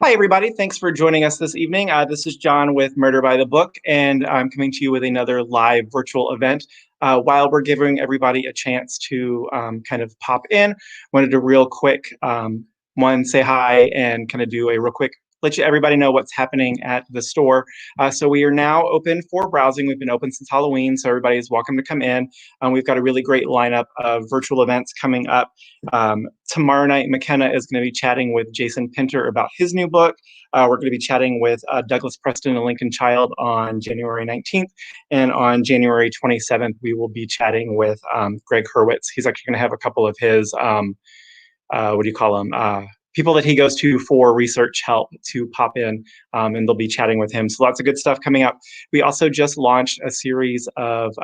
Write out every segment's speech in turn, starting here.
Hi, everybody. Thanks for joining us this evening. This is John with Murder by the Book, and I'm coming to you with another live virtual event. While we're giving everybody a chance to kind of pop in, wanted to real quick, say hi and kind of do a real quick let everybody know what's happening at the store. So we are now open for browsing. We've been open since Halloween, so everybody is welcome to come in. We've got a really great lineup of virtual events coming up. Tomorrow night, McKenna is going to be chatting with Jason Pinter about his new book. We're going to be chatting with Douglas Preston and Lincoln Child on January 19th. And on January 27th, we will be chatting with Greg Hurwitz. He's actually going to have a couple of his, people that he goes to for research help to pop in, and they'll be chatting with him. So lots of good stuff coming up. We also just launched a series of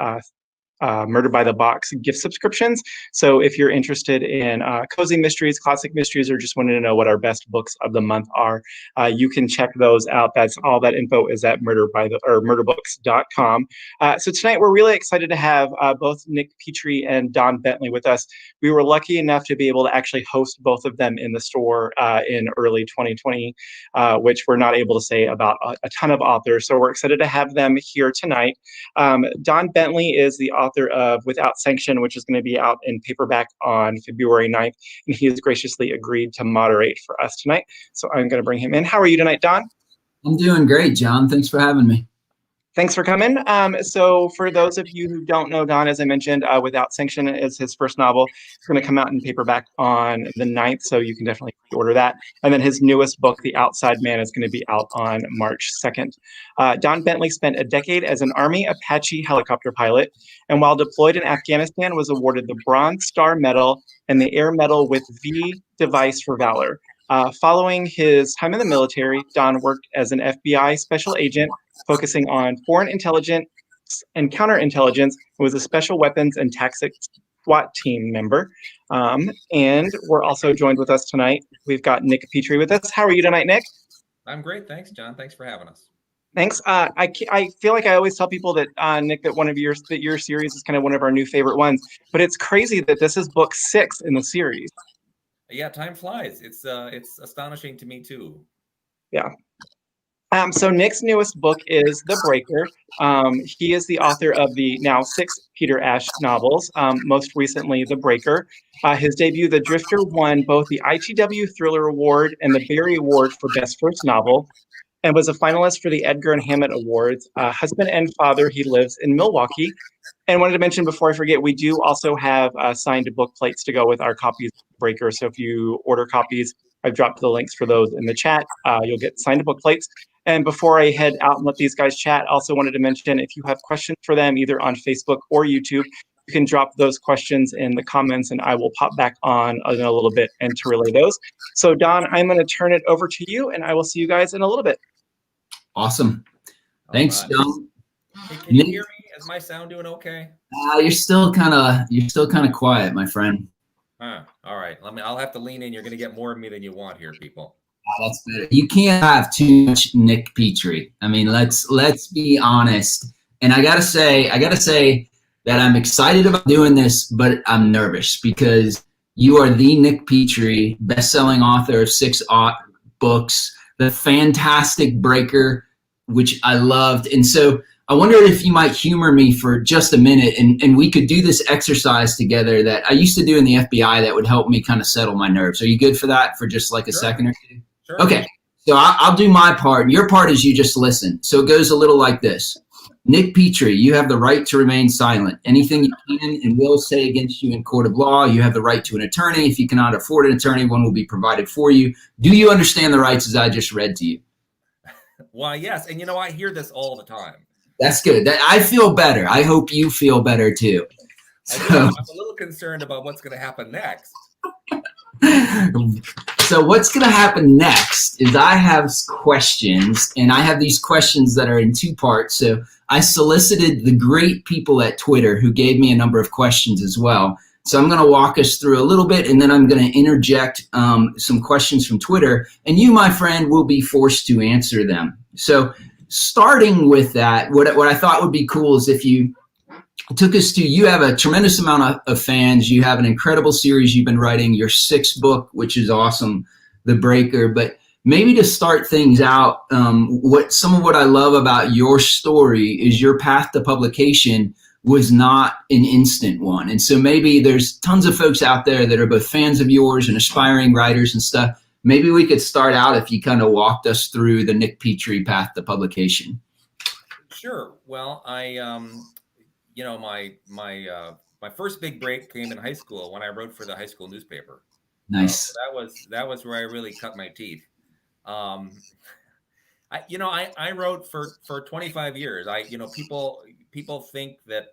Murder by the Box gift subscriptions. So if you're interested in cozy mysteries, classic mysteries, or just wanted to know what our best books of the month are, you can check those out. That's all that info is at murderbooks.com. So tonight we're really excited to have both Nick Petrie and Don Bentley with us. We were lucky enough to be able to actually host both of them in the store in early 2020, which we're not able to say about a ton of authors. So we're excited to have them here tonight. Don Bentley is the author of Without Sanction, which is going to be out in paperback on February 9th, and he has graciously agreed to moderate for us tonight. So I'm going to bring him in. How are you tonight, Don? I'm doing great, John. Thanks for having me. Thanks for coming. So for those of you who don't know Don, as I mentioned, Without Sanction is his first novel. It's going to come out in paperback on the 9th, so you can definitely order that. And then his newest book, The Outside Man, is going to be out on March 2nd. Don Bentley spent a decade as an Army Apache helicopter pilot, and while deployed in Afghanistan, was awarded the Bronze Star Medal and the Air Medal with V device for valor. Following his time in the military, Don worked as an FBI special agent focusing on foreign intelligence and counterintelligence, and was a special weapons and tactics SWAT team member. And we're also joined with us tonight. We've got Nick Petrie with us. How are you tonight, Nick? I'm great. Thanks, John. Thanks for having us. Thanks. I feel like I always tell people that, Nick, that your series is kind of one of our new favorite ones, but it's crazy that this is book 6 in the series. Yeah, time flies. It's astonishing to me too. Yeah. So Nick's newest book is The Breaker. He is the author of the now 6 Peter Ash novels, most recently The Breaker. His debut, The Drifter, won both the ITW Thriller Award and the Barry Award for Best First Novel, and was a finalist for the Edgar and Hammett Awards. Husband and father, he lives in Milwaukee. And wanted to mention before I forget, we do also have signed book plates to go with our copies of Breaker. So if you order copies, I've dropped the links for those in the chat. You'll get signed book plates. And before I head out and let these guys chat, also wanted to mention, if you have questions for them, either on Facebook or YouTube, you can drop those questions in the comments and I will pop back on in a little bit and to relay those. So Don, I'm going to turn it over to you and I will see you guys in a little bit. Awesome. Thanks, John. Hey, can you hear me? Is my sound doing okay? You're still kind of quiet, my friend. All right. I'll have to lean in. You're going to get more of me than you want here, people. That's better. You can't have too much Nick Petrie. I mean, let's be honest. And I gotta say that I'm excited about doing this, but I'm nervous because you are the Nick Petrie, best-selling author of 6 books, the fantastic Breaker, which I loved. And so I wondered if you might humor me for just a minute and we could do this exercise together that I used to do in the FBI that would help me kind of settle my nerves. Are you good for that for just like a second or two? Sure. Okay, so I'll do my part. Your part is you just listen. So it goes a little like this. Nick Petrie, you have the right to remain silent. Anything you can and will say against you in court of law, you have the right to an attorney. If you cannot afford an attorney, one will be provided for you. Do you understand the rights as I just read to you? Why, yes. And I hear this all the time. That's good. I feel better. I hope you feel better too. I'm a little concerned about what's going to happen next. So what's going to happen next is I have questions, and I have these questions that are in 2 parts. So I solicited the great people at Twitter who gave me a number of questions as well. So I'm going to walk us through a little bit, and then I'm going to interject some questions from Twitter, and you, my friend, will be forced to answer them. So starting with that, what I thought would be cool is if you took us to, you have a tremendous amount of fans. You have an incredible series you've been writing, your 6th book, which is awesome, The Breaker. But maybe to start things out, some of what I love about your story is your path to publication was not an instant one. And so maybe there's tons of folks out there that are both fans of yours and aspiring writers and stuff. Maybe we could start out if you kind of walked us through the Nick Petrie path to publication. Sure. Well, you know, my first big break came in high school when I wrote for the high school newspaper. Nice. So that was where I really cut my teeth. I wrote for 25 years. People think that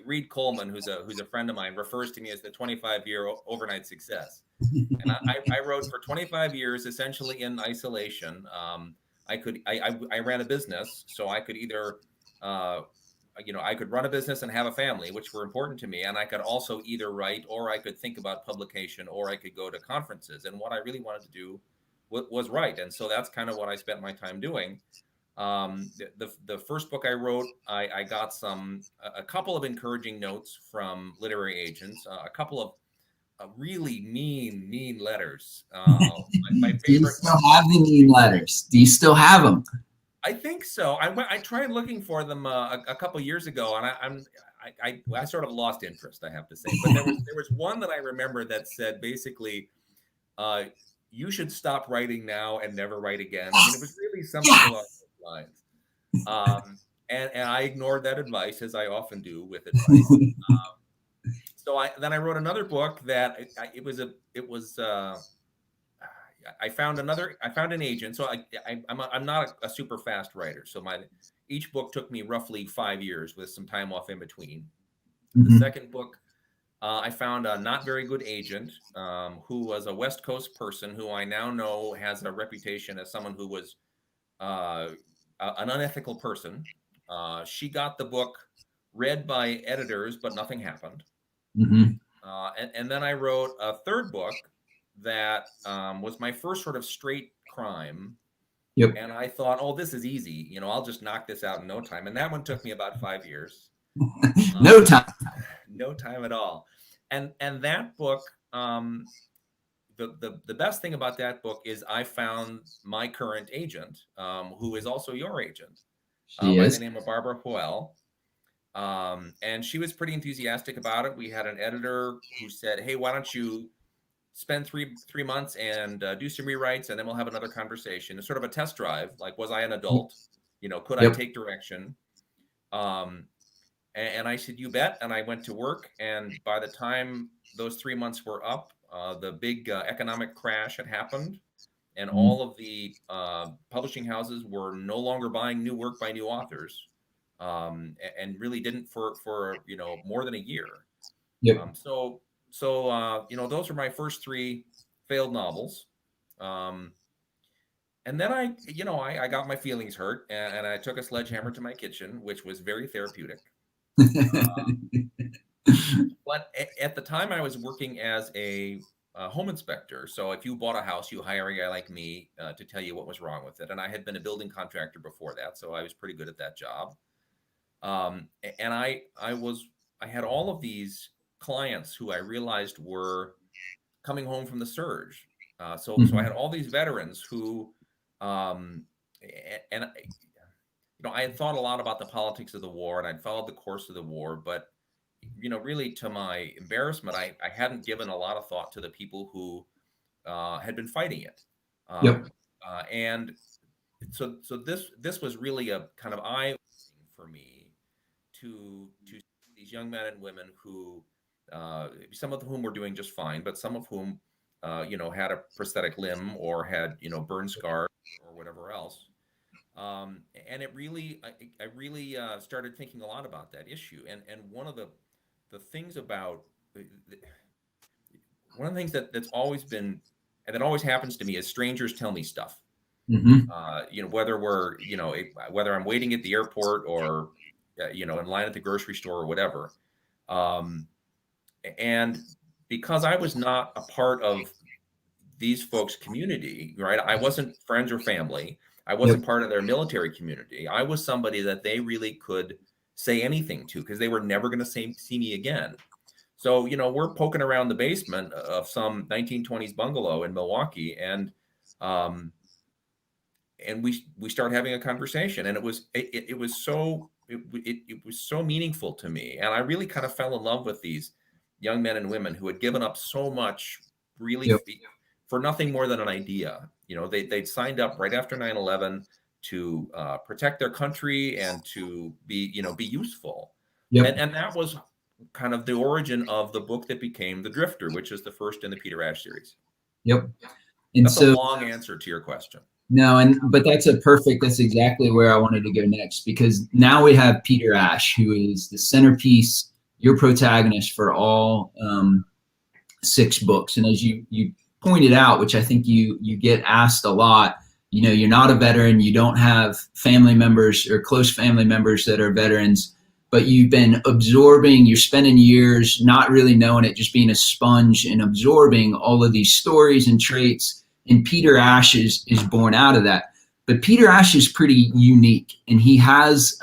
Reed Coleman, who's a friend of mine, refers to me as the 25-year overnight success. And I wrote for 25 years, essentially in isolation. I ran a business, so I could either I could run a business and have a family, which were important to me, and I could also either write, or I could think about publication, or I could go to conferences. And what I really wanted to do was write, and so that's kind of what I spent my time doing. The first book I wrote, I got a couple of encouraging notes from literary agents, a couple of really mean letters. My favorite. Do you still have the mean letters? Do you still have them? I think so. I tried looking for them a couple years ago, and I sort of lost interest, I have to say. But there was one that I remember that said basically, you should stop writing now and never write again. I mean, it was really something along those lines. And I ignored that advice, as I often do with advice. So then I wrote another book that I found an agent. So I'm not a super fast writer. So each book took me roughly 5 years with some time off in between. Mm-hmm. The second book, I found a not very good agent who was a West Coast person who I now know has a reputation as someone who was an unethical person. She got the book read by editors, but nothing happened. Mm-hmm. And then I wrote a third book that was my first sort of straight crime. Yep. And I thought, oh, this is easy. I'll just knock this out in no time. And that one took me about 5 years. No time. No time at all. And that book, the best thing about that book is I found my current agent, who is also your agent, by the name of Barbara Hoel. And she was pretty enthusiastic about it. We had an editor who said, hey, why don't you spend three months and do some rewrites, and then we'll have another conversation. It's sort of a test drive. Like, was I an adult? Could I take direction? And I said, you bet. And I went to work. And by the time those 3 months were up, the big economic crash had happened. And all of the publishing houses were no longer buying new work by new authors, and really didn't for more than a year. Yep. So those were my first 3 failed novels. And then I got my feelings hurt, and I took a sledgehammer to my kitchen, which was very therapeutic. But at the time I was working as a home inspector. So if you bought a house, you hire a guy like me to tell you what was wrong with it. And I had been a building contractor before that, so I was pretty good at that job. And I had all of these clients who I realized were coming home from the surge. So I had all these veterans who, I had thought a lot about the politics of the war, and I'd followed the course of the war, but really to my embarrassment, I hadn't given a lot of thought to the people who had been fighting it. And so this was really a kind of eye-opening for me to see these young men and women who, some of whom were doing just fine, but some of whom, had a prosthetic limb or had, burn scars or whatever else. And it really, I really started thinking a lot about that issue. And one of the things about, one of the things that's always been, and that always happens to me is strangers tell me stuff. Mm-hmm. Whether I'm waiting at the airport or, in line at the grocery store or whatever. And because I was not a part of these folks' community, right? I wasn't friends or family. I wasn't part of their military community. I was somebody that they really could say anything to because they were never going to see me again. So, we're poking around the basement of some 1920s bungalow in Milwaukee, and And we started having a conversation, and it was so meaningful to me, and I really kind of fell in love with these young men and women who had given up so much, really, for nothing more than an idea. They'd signed up right after 9/11 to protect their country and to be useful. And that was kind of the origin of the book that became The Drifter, which is the first in the Peter Ash series. And that's a long answer to your question. No, but that's exactly where I wanted to go next, because now we have Peter Ash, who is the centerpiece, your protagonist for all 6 books. And as you pointed out, which I think you get asked a lot, you're not a veteran, you don't have family members or close family members that are veterans, but you've been absorbing, you're spending years not really knowing it, just being a sponge and absorbing all of these stories and traits. And Peter Ash is born out of that. But Peter Ash is pretty unique, and he has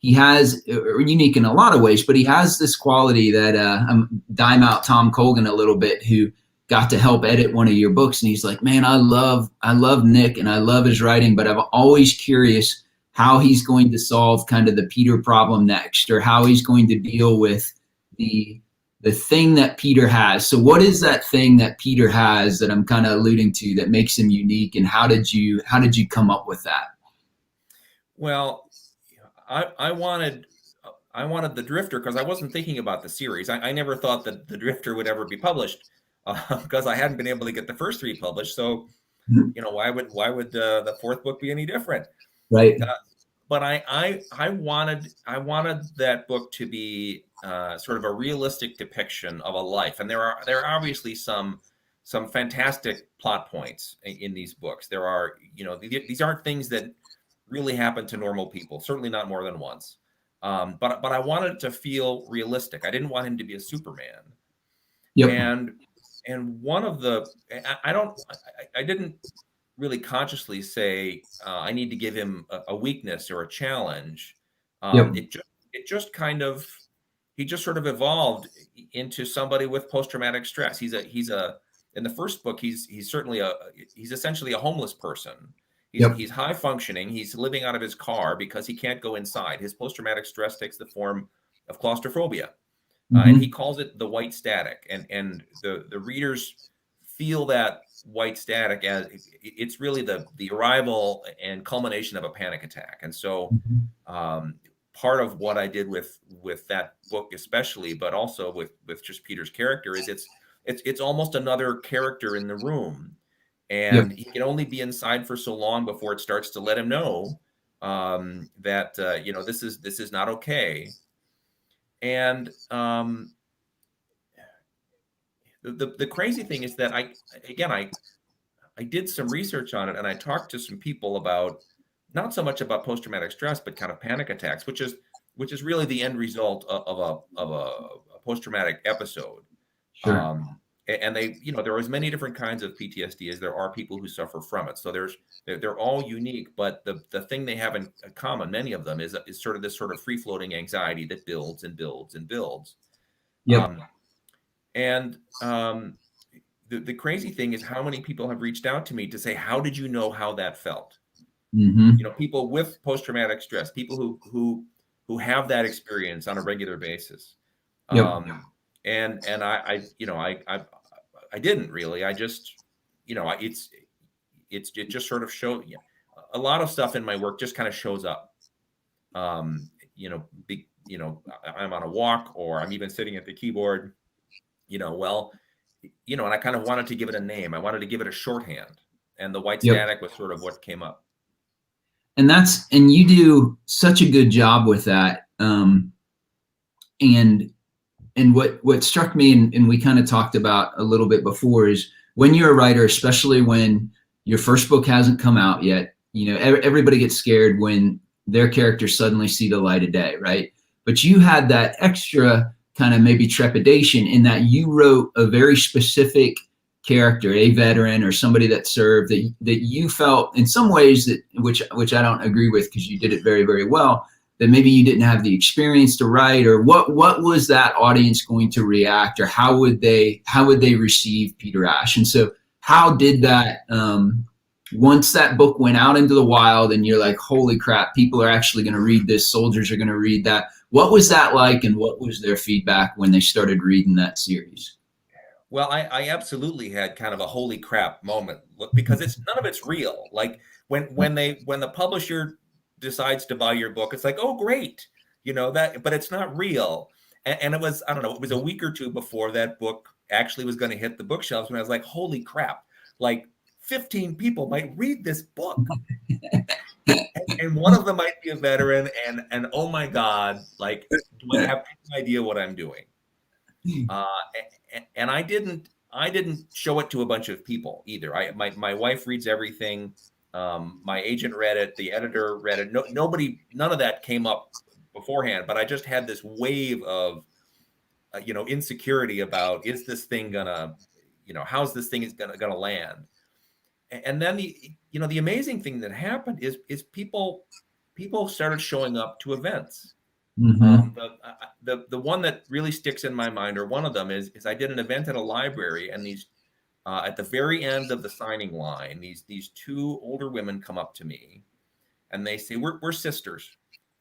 unique in a lot of ways, but he has this quality that dime out Tom Colgan a little bit, who got to help edit one of your books. And he's like, man, I love Nick and I love his writing, but I'm always curious how he's going to solve kind of the Peter problem next, or how he's going to deal with the thing that Peter has. So what is that thing that Peter has that I'm kind of alluding to that makes him unique, and how did you come up with that? Well, I wanted The Drifter because I wasn't thinking about the series. I never thought that The Drifter would ever be published, because I hadn't been able to get the first 3 published. So, why would the 4th book be any different? Right. But I wanted that book to be sort of a realistic depiction of a life, and there are obviously some fantastic plot points in these books. There are, these aren't things that really happen to normal people, certainly not more than once. But I wanted it to feel realistic. I didn't want him to be a Superman. And one of the I didn't really consciously say I need to give him a weakness or a challenge. It just kind of, he just sort of evolved into somebody with post-traumatic stress. He's in the first book, he's essentially a homeless person. He's high functioning. He's living out of his car because he can't go inside. His post-traumatic stress takes the form of claustrophobia. And he calls it the white static. And the readers feel that white static as it's really the arrival and culmination of a panic attack. And so part of what I did with that book especially, but also with just Peter's character, is it's almost another character in the room. And he can only be inside for so long before it starts to let him know that this is not okay. And the crazy thing is that I did some research on it, and I talked to some people about, not so much about post-traumatic stress, but kind of panic attacks, which is really the end result of a post-traumatic episode. Sure. And they, there are as many different kinds of PTSD as there are people who suffer from it. So they're all unique, but the thing they have in common, many of them, is sort of this sort of free-floating anxiety that builds and builds and builds. The crazy thing is how many people have reached out to me to say, how did you know how that felt? People with post-traumatic stress, people who have that experience on a regular basis. And I didn't really. I just, it just sort of showed. A lot of stuff in my work just kind of shows up. I'm on a walk, or I'm even sitting at the keyboard. And I kind of wanted to give it a name. I wanted to give it a shorthand, and the white static was sort of what came up. And you do such a good job with that. And what struck me, and we kind of talked about a little bit before, is when you're a writer, especially when your first book hasn't come out yet, everybody gets scared when their characters suddenly see the light of day, right? But you had that extra kind of maybe trepidation in that you wrote a very specific character, a veteran or somebody that served, that you felt in some ways that, which I don't agree with, because you did it very, very well, that maybe you didn't have the experience to write, or what was that audience going to react, or how would they receive Peter Ash? And so how did that, once that book went out into the wild and you're like, holy crap, people are actually going to read this, soldiers are going to read that. What was that like, and what was their feedback when they started reading that series? Well, I absolutely had kind of a holy crap moment because none of it's real. Like when the publisher decides to buy your book, it's like, oh great, that, but it's not real. And it was, I don't know, it was a week or two before that book actually was going to hit the bookshelves when I was like, holy crap, like 15 people might read this book. and one of them might be a veteran, and oh my God, like, do I have any idea what I'm doing? And I didn't show it to a bunch of people either. My wife reads everything. My agent read it. The editor read it. None of that came up beforehand. But I just had this wave of, insecurity about, is this thing gonna, how's this thing is gonna land? And then the amazing thing that happened is people started showing up to events. Mm-hmm. The one that really sticks in my mind, or one of them, is I did an event at a library, and these at the very end of the signing line, these two older women come up to me, and they say, we're sisters,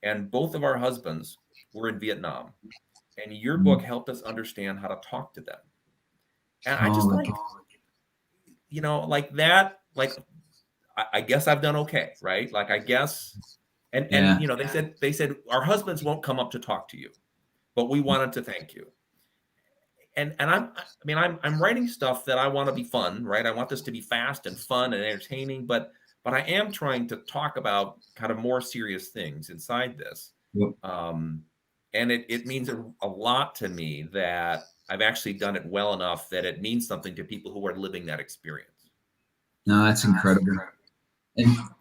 and both of our husbands were in Vietnam, and your book helped us understand how to talk to them. And I just like that, like I guess I've done okay, right? Like, I guess. And they said our husbands won't come up to talk to you, but we wanted to thank you. And I'm writing stuff that I want to be fun, right? I want this to be fast and fun and entertaining, but I am trying to talk about kind of more serious things inside this. Yep. And it means a lot to me that I've actually done it well enough that it means something to people who are living that experience. No, that's incredible.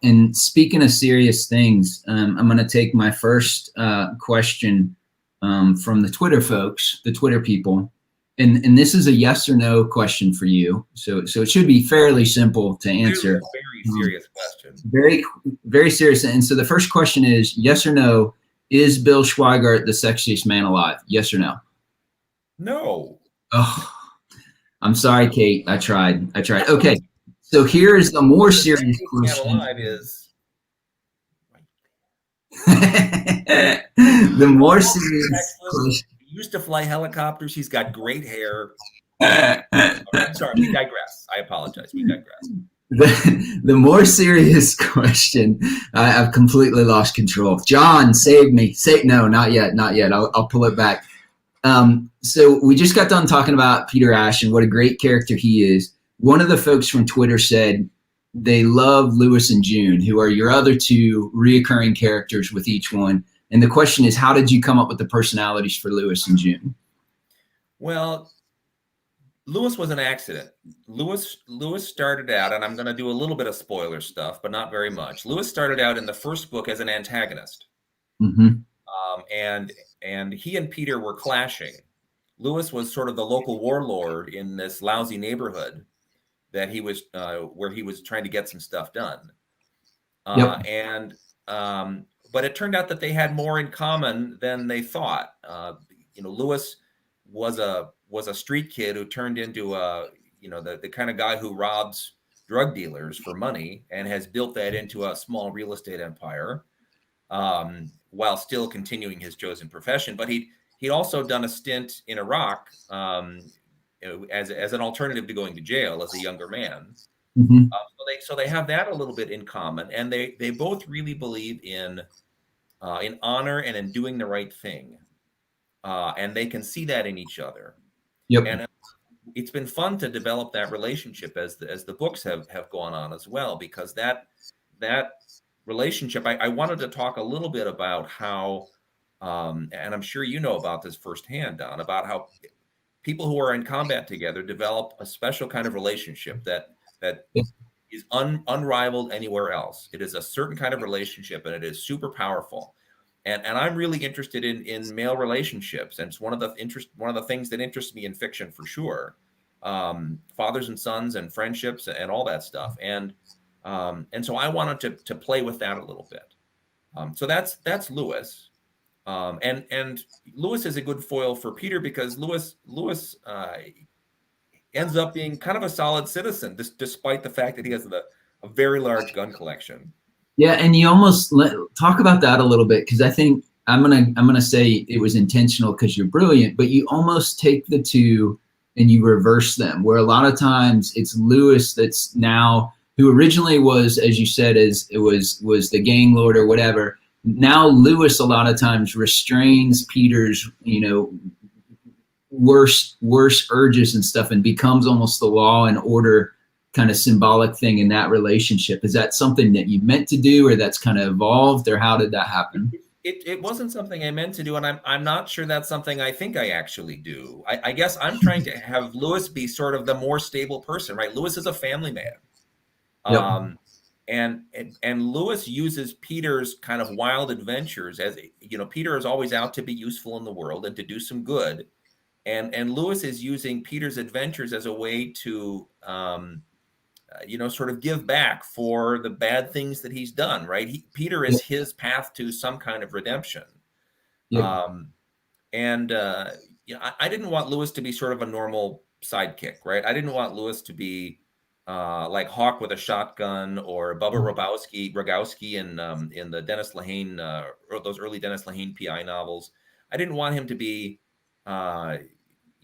And speaking of serious things, I'm going to take my first question from the Twitter folks, the Twitter people. And this is a yes or no question for you. So it should be fairly simple to answer. Very serious question. Very, very serious. And so the first question is yes or no. Is Bill Schweigart the sexiest man alive? Yes or no? No. Oh, I'm sorry, Kate. I tried. Okay. So here is the more serious question. Alive is the more serious question. He used to fly helicopters. He's got great hair. I'm sorry, we digress. I apologize. We digress. The more serious question. I've completely lost control. John, save me. No, not yet. I'll pull it back. So we just got done talking about Peter Ash and what a great character he is. One of the folks from Twitter said they love Lewis and June, who are your other two reoccurring characters with each one. And the question is, how did you come up with the personalities for Lewis and June? Well, Lewis was an accident. Lewis started out, and I'm going to do a little bit of spoiler stuff, but not very much. Lewis started out in the first book as an antagonist. Mm-hmm. And he and Peter were clashing. Lewis was sort of the local warlord in this lousy neighborhood that he was where he was trying to get some stuff done. But it turned out that they had more in common than they thought. Lewis was a street kid who turned into the kind of guy who robs drug dealers for money and has built that into a small real estate empire, while still continuing his chosen profession. But he'd also done a stint in Iraq as an alternative to going to jail as a younger man. Mm-hmm. So they have that a little bit in common, and they both really believe in honor and in doing the right thing, and they can see that in each other. Yep. And it's been fun to develop that relationship as the books have gone on as well, because that relationship, I wanted to talk a little bit about how, and I'm sure you know about this firsthand, Don, about how people who are in combat together develop a special kind of relationship that is unrivaled anywhere else. It is a certain kind of relationship, and it is super powerful. And I'm really interested in male relationships, and it's one of the things that interests me in fiction for sure. Fathers and sons and friendships and all that stuff. And so I wanted to play with that a little bit. So that's Lewis. And Lewis is a good foil for Peter, because Lewis ends up being kind of a solid citizen, despite the fact that he has a very large gun collection. Yeah, and you almost talk about that a little bit, because I think I'm gonna say it was intentional because you're brilliant, but you almost take the two and you reverse them. Where a lot of times it's Lewis that's now, who originally was, as you said, was the gang lord or whatever. Now Lewis a lot of times restrains Peter's, worse urges and stuff, and becomes almost the law and order kind of symbolic thing in that relationship. Is that something that you meant to do, or that's kind of evolved, or how did that happen? It wasn't something I meant to do, and I'm not sure that's something I think I actually do. I guess I'm trying to have Lewis be sort of the more stable person, right? Lewis is a family man. Yep. And Lewis uses Peter's kind of wild adventures as, Peter is always out to be useful in the world and to do some good. And Lewis is using Peter's adventures as a way to, sort of give back for the bad things that he's done, right? Peter is his path to some kind of redemption. Yep. I didn't want Lewis to be sort of a normal sidekick, right? I didn't want Lewis to be like Hawk with a shotgun, or Bubba Rogowski in the Dennis Lehane, or those early Dennis Lehane PI novels. I didn't want him to be, kind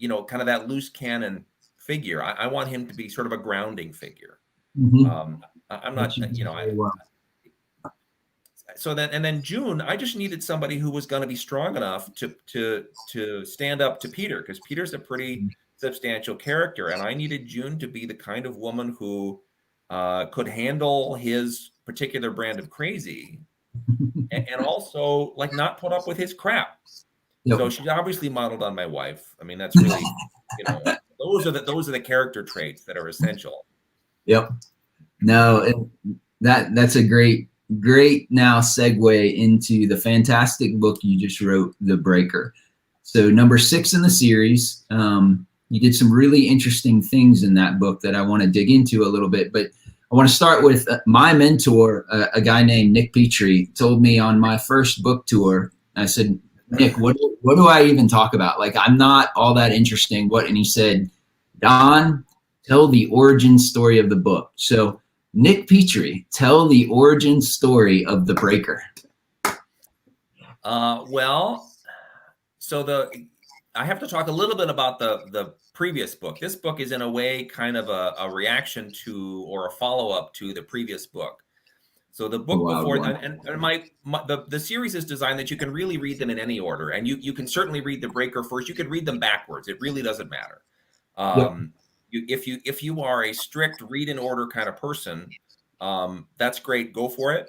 of that loose cannon figure. I want him to be sort of a grounding figure. Mm-hmm. I'm not, So then June, I just needed somebody who was going to be strong enough to stand up to Peter, because Peter's a pretty substantial character, and I needed June to be the kind of woman who could handle his particular brand of crazy, and also like not put up with his crap. Yep. So she's obviously modeled on my wife. I mean, that's really, those are the character traits that are essential. Yep. No, that's a great now segue into the fantastic book you just wrote, The Breaker. So number 6 in the series. You did some really interesting things in that book that I want to dig into a little bit, but I want to start with my mentor, a guy named Nick Petrie, told me on my first book tour. I said, Nick, what do I even talk about? Like, I'm not all that interesting. And he said, Don, tell the origin story of the book. So Nick Petrie, tell the origin story of The Breaker. I have to talk a little bit about the previous book. This book is in a way kind of a reaction to, or a follow-up to, the previous book. So the book before, and the series is designed that you can really read them in any order, and you can certainly read The Breaker first. You can read them backwards. It really doesn't matter. If you are a strict read in order kind of person, that's great. Go for it.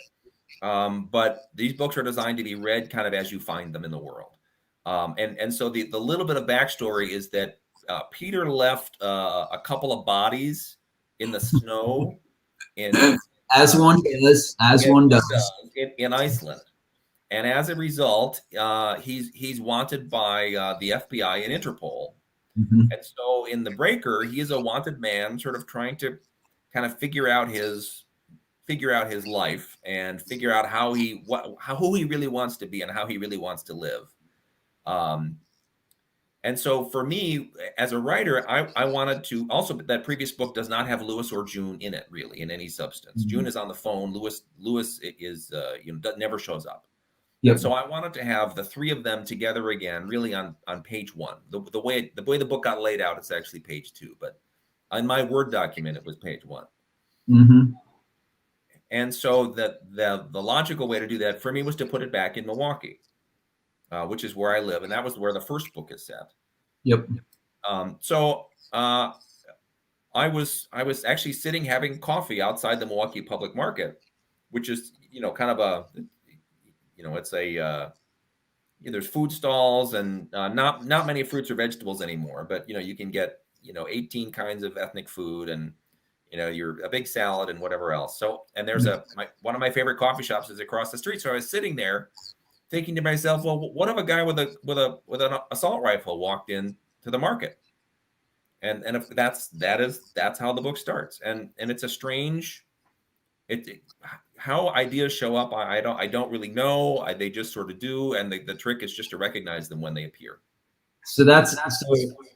But these books are designed to be read kind of as you find them in the world. And so the little bit of backstory is that Peter left a couple of bodies in the snow as one does in Iceland, and as a result, he's wanted by the FBI and Interpol. Mm-hmm. And so in The Breaker, he is a wanted man, sort of trying to kind of figure out his life and figure out who he really wants to be and how he really wants to live. And so for me, as a writer, I wanted to also, that previous book does not have Lewis or June in it, really, in any substance. Mm-hmm. June is on the phone. Lewis is never shows up. Yep. And so I wanted to have the three of them together again, really on page 1. The way the book got laid out, it's actually page 2, but on my Word document, it was page 1. Mm-hmm. And so the logical way to do that for me was to put it back in Milwaukee. Which is where I live, and that was where the first book is set. Yep. So I was actually sitting having coffee outside the Milwaukee public market, which is kind of it's a there's food stalls and not many fruits or vegetables anymore, but you can get 18 kinds of ethnic food and you're a big salad and whatever else. So and there's one of my favorite coffee shops is across the street. So I was sitting there, thinking to myself, well, what if a guy with an assault rifle walked in to the market? And if that's how the book starts. And it's a strange, how ideas show up. I don't really know. They just sort of do. And the trick is just to recognize them when they appear. So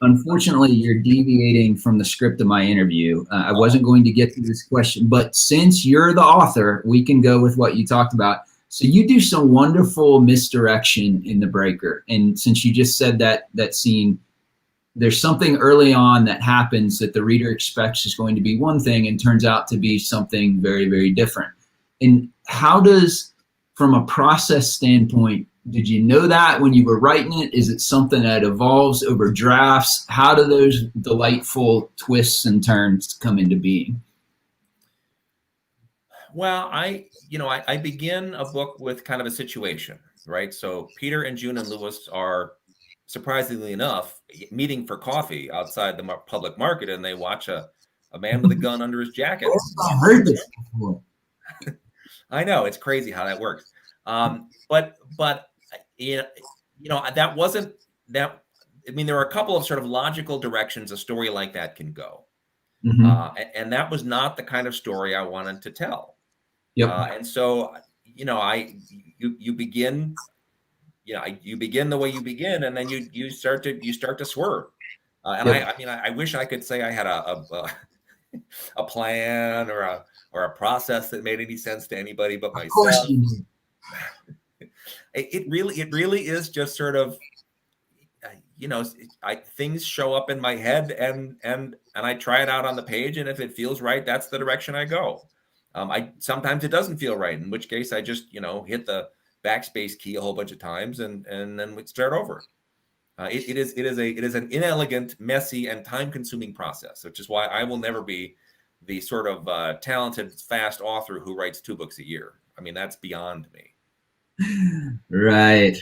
unfortunately, you're deviating from the script of my interview. I wasn't going to get to this question, but since you're the author, we can go with what you talked about. So you do some wonderful misdirection in The Breaker. And since you just said that scene, there's something early on that happens that the reader expects is going to be one thing and turns out to be something very, very different. And how does, from a process standpoint, did you know that when you were writing it? Is it something that evolves over drafts? How do those delightful twists and turns come into being? Well, I begin a book with kind of a situation, right? So Peter and June and Lewis are, surprisingly enough, meeting for coffee outside the public market, and they watch a man with a gun under his jacket. I heard this before. I know, it's crazy how that works. But that wasn't that. I mean, there are a couple of sort of logical directions a story like that can go. Mm-hmm. And that was not the kind of story I wanted to tell. Yep. And so, you begin the way you begin, and then you start to swerve. Yep. I wish I could say I had a plan or a process that made any sense to anybody but myself. Of course you do. It really is just sort of, things show up in my head and I try it out on the page, and if it feels right, that's the direction I go. Sometimes it doesn't feel right, in which case I just hit the backspace key a whole bunch of times and then we start over. It is an inelegant, messy, and time-consuming process, which is why I will never be the sort of talented, fast author who writes 2 books a year. I mean, that's beyond me. Right.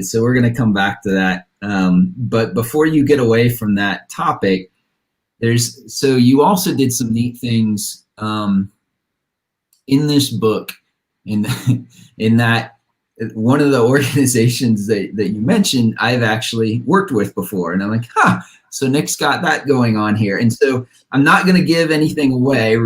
So we're going to come back to that. But before you get away from that topic, so you also did some neat things in this book, in that one of the organizations that you mentioned, I've actually worked with before. And I'm like, so Nick's got that going on here. And so I'm not going to give anything away.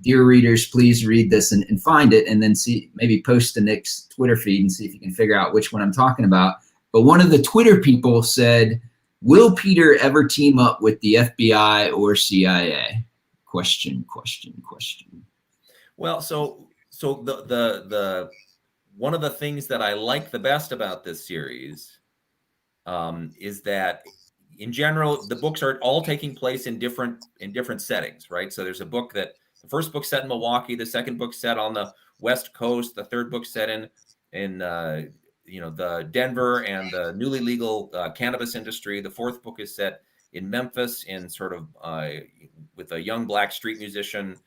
Dear readers, please read this and find it, and then maybe post to Nick's Twitter feed and see if you can figure out which one I'm talking about. But one of the Twitter people said, will Peter ever team up with the FBI or CIA? Question. Well, so the one of the things that I like the best about this series is that, in general, the books are all taking place in different settings, right? So there's a book the first book set in Milwaukee, the second book set on the West Coast, the third book set in the Denver and the newly legal cannabis industry. The fourth book is set in Memphis, in sort of with a young black street musician.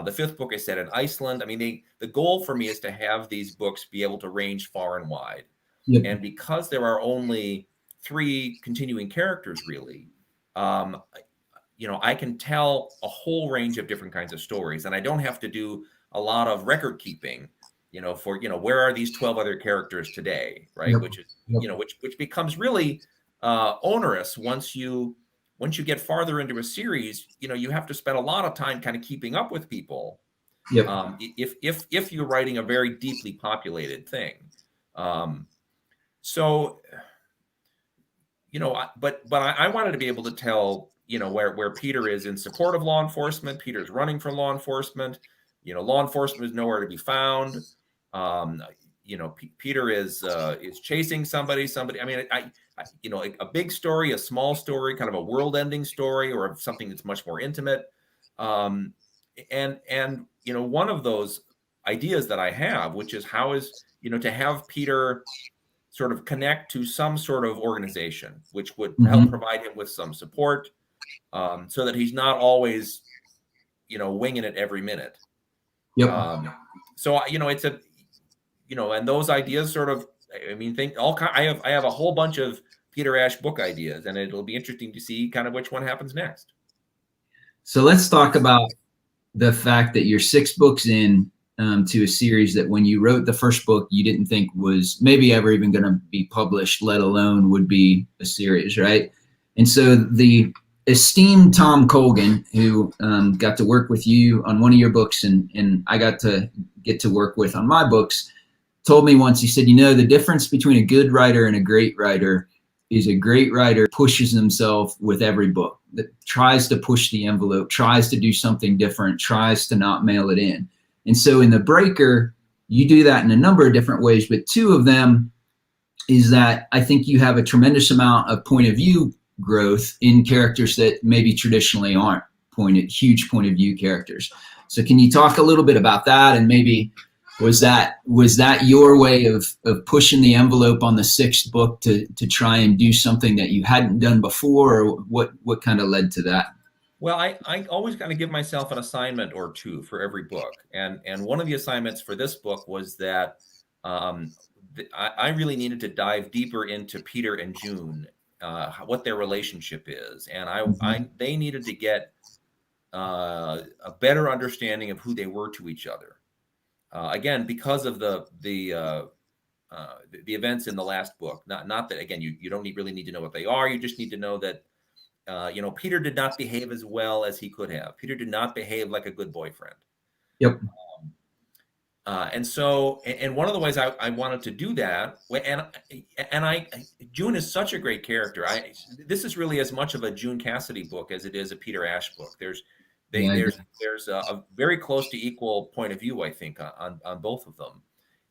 The fifth book is set in Iceland. I mean, the goal for me is to have these books be able to range far and wide. Yep. And because there are only 3 continuing characters, really, I can tell a whole range of different kinds of stories, and I don't have to do a lot of record keeping, for where are these 12 other characters today, right? Yep. Which is which becomes really onerous once you get farther into a series. You have to spend a lot of time kind of keeping up with people. Yep. If you're writing a very deeply populated thing, but I wanted to be able to tell, where Peter is in support of law enforcement. Peter's running for law enforcement. Law enforcement is nowhere to be found. Peter is chasing somebody. I mean, a big story, a small story, kind of a world-ending story, or something that's much more intimate. And one of those ideas that I have, which is how is, to have Peter sort of connect to some sort of organization, which would help provide him with some support, so that he's not always, winging it every minute. Yep. So, it's a, and those ideas sort of, I have a whole bunch of Peter Ash book ideas, and it'll be interesting to see kind of which one happens next. So let's talk about the fact that you're 6 books in to a series that, when you wrote the first book, you didn't think was maybe ever even going to be published, let alone would be a series, right? And so the esteemed Tom Colgan, who got to work with you on one of your books, and I got to get to work with on my books, told me once, he said, the difference between a good writer and a great writer is a great writer, pushes himself with every book, that tries to push the envelope, tries to do something different, tries to not mail it in. And so in The Breaker, you do that in a number of different ways, but two of them is that I think you have a tremendous amount of point of view growth in characters that maybe traditionally aren't huge point of view characters. So can you talk a little bit about that, and maybe was that your way of pushing the envelope on the sixth book to try and do something that you hadn't done before, or what kind of led to that? Well, I always kind of give myself an assignment or two for every book. And one of the assignments for this book was that I really needed to dive deeper into Peter and June, what their relationship is. And they needed to get a better understanding of who they were to each other. Again, because of the events in the last book. Not that, again, you don't really need to know what they are. You just need to know that Peter did not behave as well as he could have. Peter did not behave like a good boyfriend. Yep. And so one of the ways I wanted to do that, and June is such a great character. This is really as much of a June Cassidy book as it is a Peter Ash book. There's a very close to equal point of view, I think, on both of them.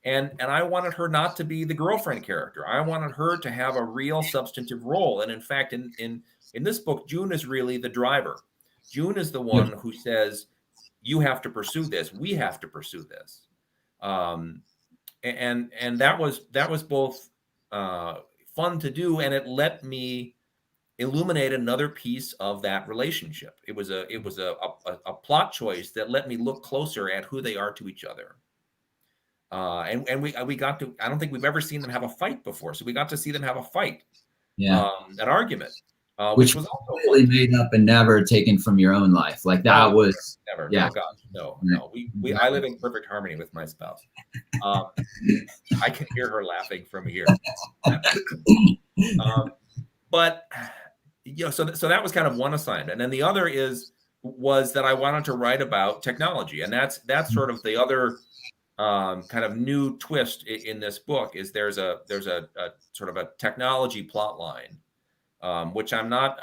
And I wanted her not to be the girlfriend character. I wanted her to have a real substantive role. And in fact, in this book, June is really the driver. June is the one who says, you have to pursue this. We have to pursue this. And that was both fun to do, and it let me illuminate another piece of that relationship. It was a plot choice that let me look closer at who they are to each other. And we got to, I don't think we've ever seen them have a fight before. So we got to see them have a fight, an argument, which was also completely made up and never taken from your own life. Like that was never. Yeah. Oh gosh, no. I live in perfect harmony with my spouse. I can hear her laughing from here. But so that was kind of one assignment, and then the other was that I wanted to write about technology, and that's sort of the other kind of new twist in this book. Is there's a sort of a technology plot line, which I'm not.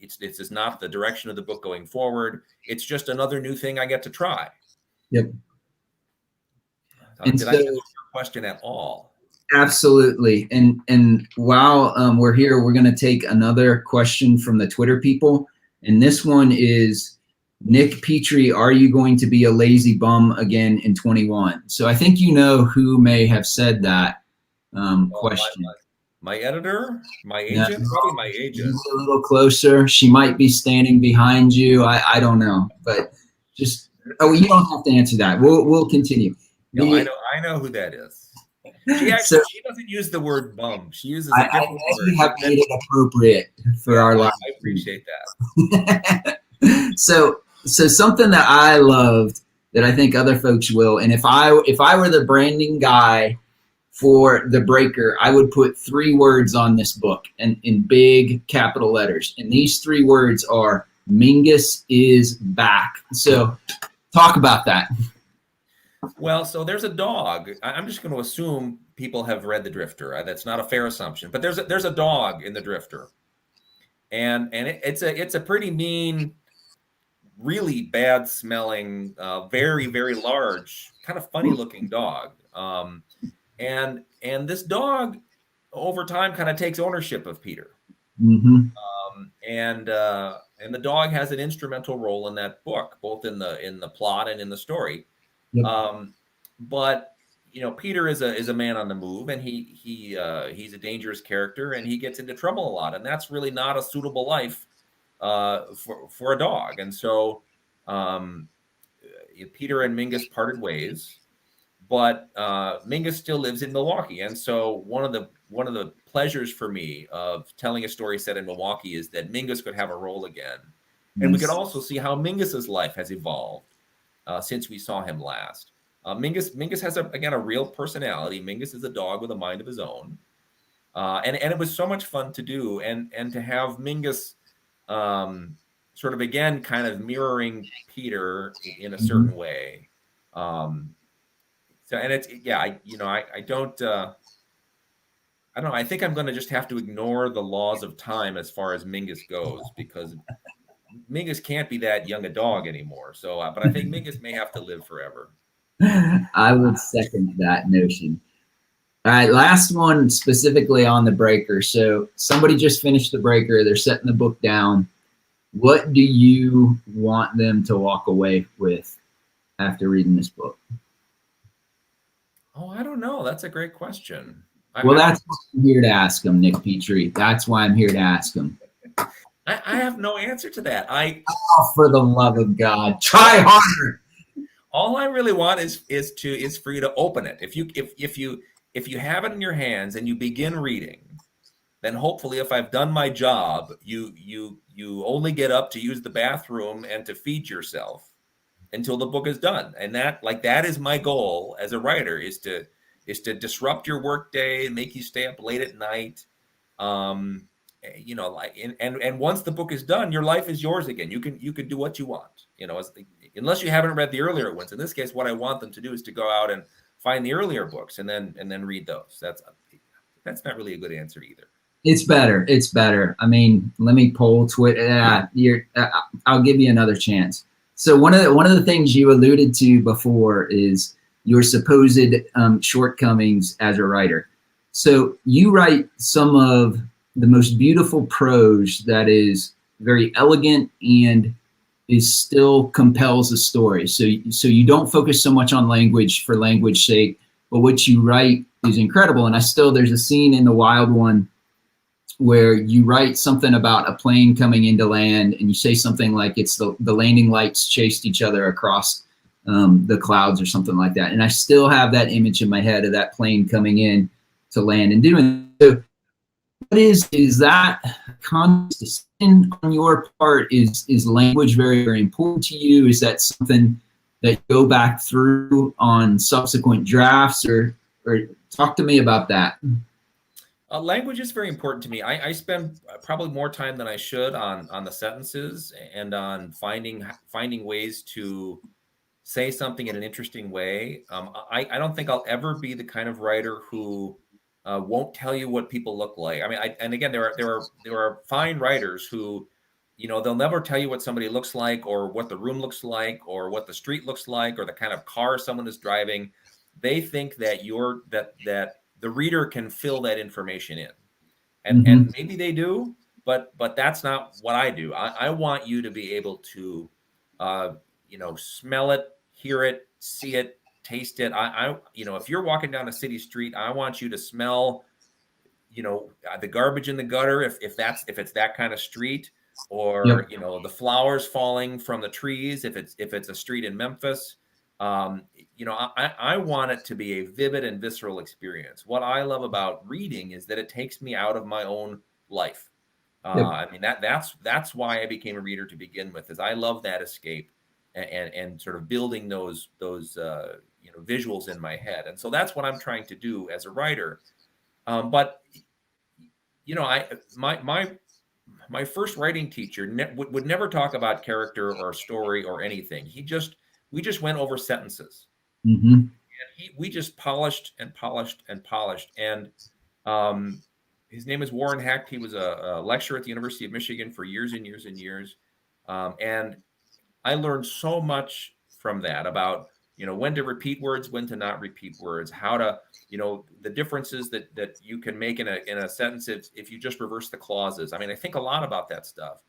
It's just not the direction of the book going forward. It's just another new thing I get to try. Yep. Did I answer your question at all? Absolutely. And while we're here, we're going to take another question from the Twitter people. And this one is, Nick Petrie, are you going to be a lazy bum again in 21? So I think you know who may have said that question. My editor? My agent? Probably my agent. A little closer. She might be standing behind you. I don't know. But just, you don't have to answer that. We'll continue. No, I know who that is. She doesn't use the word bum. She uses a different word. You have made it appropriate for our life. I appreciate that. So something that I loved that I think other folks will, and if I were the branding guy for The Breaker, I would put 3 words on this book and in big capital letters. And these 3 words are, Mingus is back. So talk about that. Well, so there's a dog. I'm just going to assume people have read The Drifter. That's not a fair assumption, but there's a dog in The Drifter, and it's a pretty mean, really bad smelling, very, very large, kind of funny looking dog. And this dog over time kind of takes ownership of Peter. Mm-hmm. And the dog has an instrumental role in that book, both in the plot and in the story. Yep. But Peter is a man on the move, and he's a dangerous character, and he gets into trouble a lot, and that's really not a suitable life for a dog. And so Peter and Mingus parted ways, but Mingus still lives in Milwaukee, and so one of the pleasures for me of telling a story set in Milwaukee is that Mingus could have a role again, and we could also see how Mingus's life has evolved since we saw him last. Mingus has a real personality. Mingus is a dog with a mind of his own, and it was so much fun to do, and to have Mingus sort of again kind of mirroring Peter in a certain way. So, and it's I don't I don't know. I think I'm going to just have to ignore the laws of time as far as Mingus goes, because Mingus can't be that young a dog anymore. So, but I think Mingus may have to live forever. I would second that notion. All right, last one specifically on the breaker. So somebody just finished the breaker. They're setting the book down. What do you want them to walk away with after reading this book? Oh, I don't know. That's a great question. Well, that's why I'm here to ask them, Nick Petrie. That's why I'm here to ask them. I have no answer to that. Oh, for the love of God, try harder. All I really want is for you to open it. If you have it in your hands and you begin reading, then hopefully, if I've done my job, you only get up to use the bathroom and to feed yourself until the book is done. And that is my goal as a writer, is to disrupt your workday and make you stay up late at night. And once the book is done, your life is yours again. You can do what you want, unless you haven't read the earlier ones. In this case, what I want them to do is to go out and find the earlier books and then read those. That's not really a good answer either. It's better. It's better. I mean, let me poll Twitter. I'll give you another chance. So one of the things you alluded to before is your supposed shortcomings as a writer. So you write some of the most beautiful prose that is very elegant and is still compels a story. So you don't focus so much on language for language's sake, but what you write is incredible. And there's a scene in The Wild One where you write something about a plane coming into land, and you say something like it's the landing lights chased each other across the clouds or something like that. And I still have that image in my head of that plane coming in to land and doing so. What is that conscious decision on your part? Is language very, very important to you? Is that something that you go back through on subsequent drafts, or talk to me about that? Language is very important to me. I spend probably more time than I should on the sentences and on finding ways to say something in an interesting way. I don't think I'll ever be the kind of writer who won't tell you what people look like. I mean, and again, there are fine writers who, they'll never tell you what somebody looks like, or what the room looks like, or what the street looks like, or the kind of car someone is driving. They think that that the reader can fill that information in, and maybe they do, but that's not what I do. I want you to be able to, smell it, hear it, see it, taste it. If you're walking down a city street, I want you to smell, the garbage in the gutter, if it's that kind of street, or the flowers falling from the trees, if it's a street in Memphis. I want it to be a vivid and visceral experience. What I love about reading is that it takes me out of my own life. I mean, that's why I became a reader to begin with, is I love that escape and sort of building those visuals in my head. And so that's what I'm trying to do as a writer. But my first writing teacher would never talk about character or story or anything. We just went over sentences. And we just polished and polished and polished. And his name is Warren Hecht. He was a lecturer at the University of Michigan for years and years and years. And I learned so much from that about, when to repeat words, when to not repeat words, how to, the differences that you can make in a sentence if you just reverse the clauses. I mean, I think a lot about that stuff.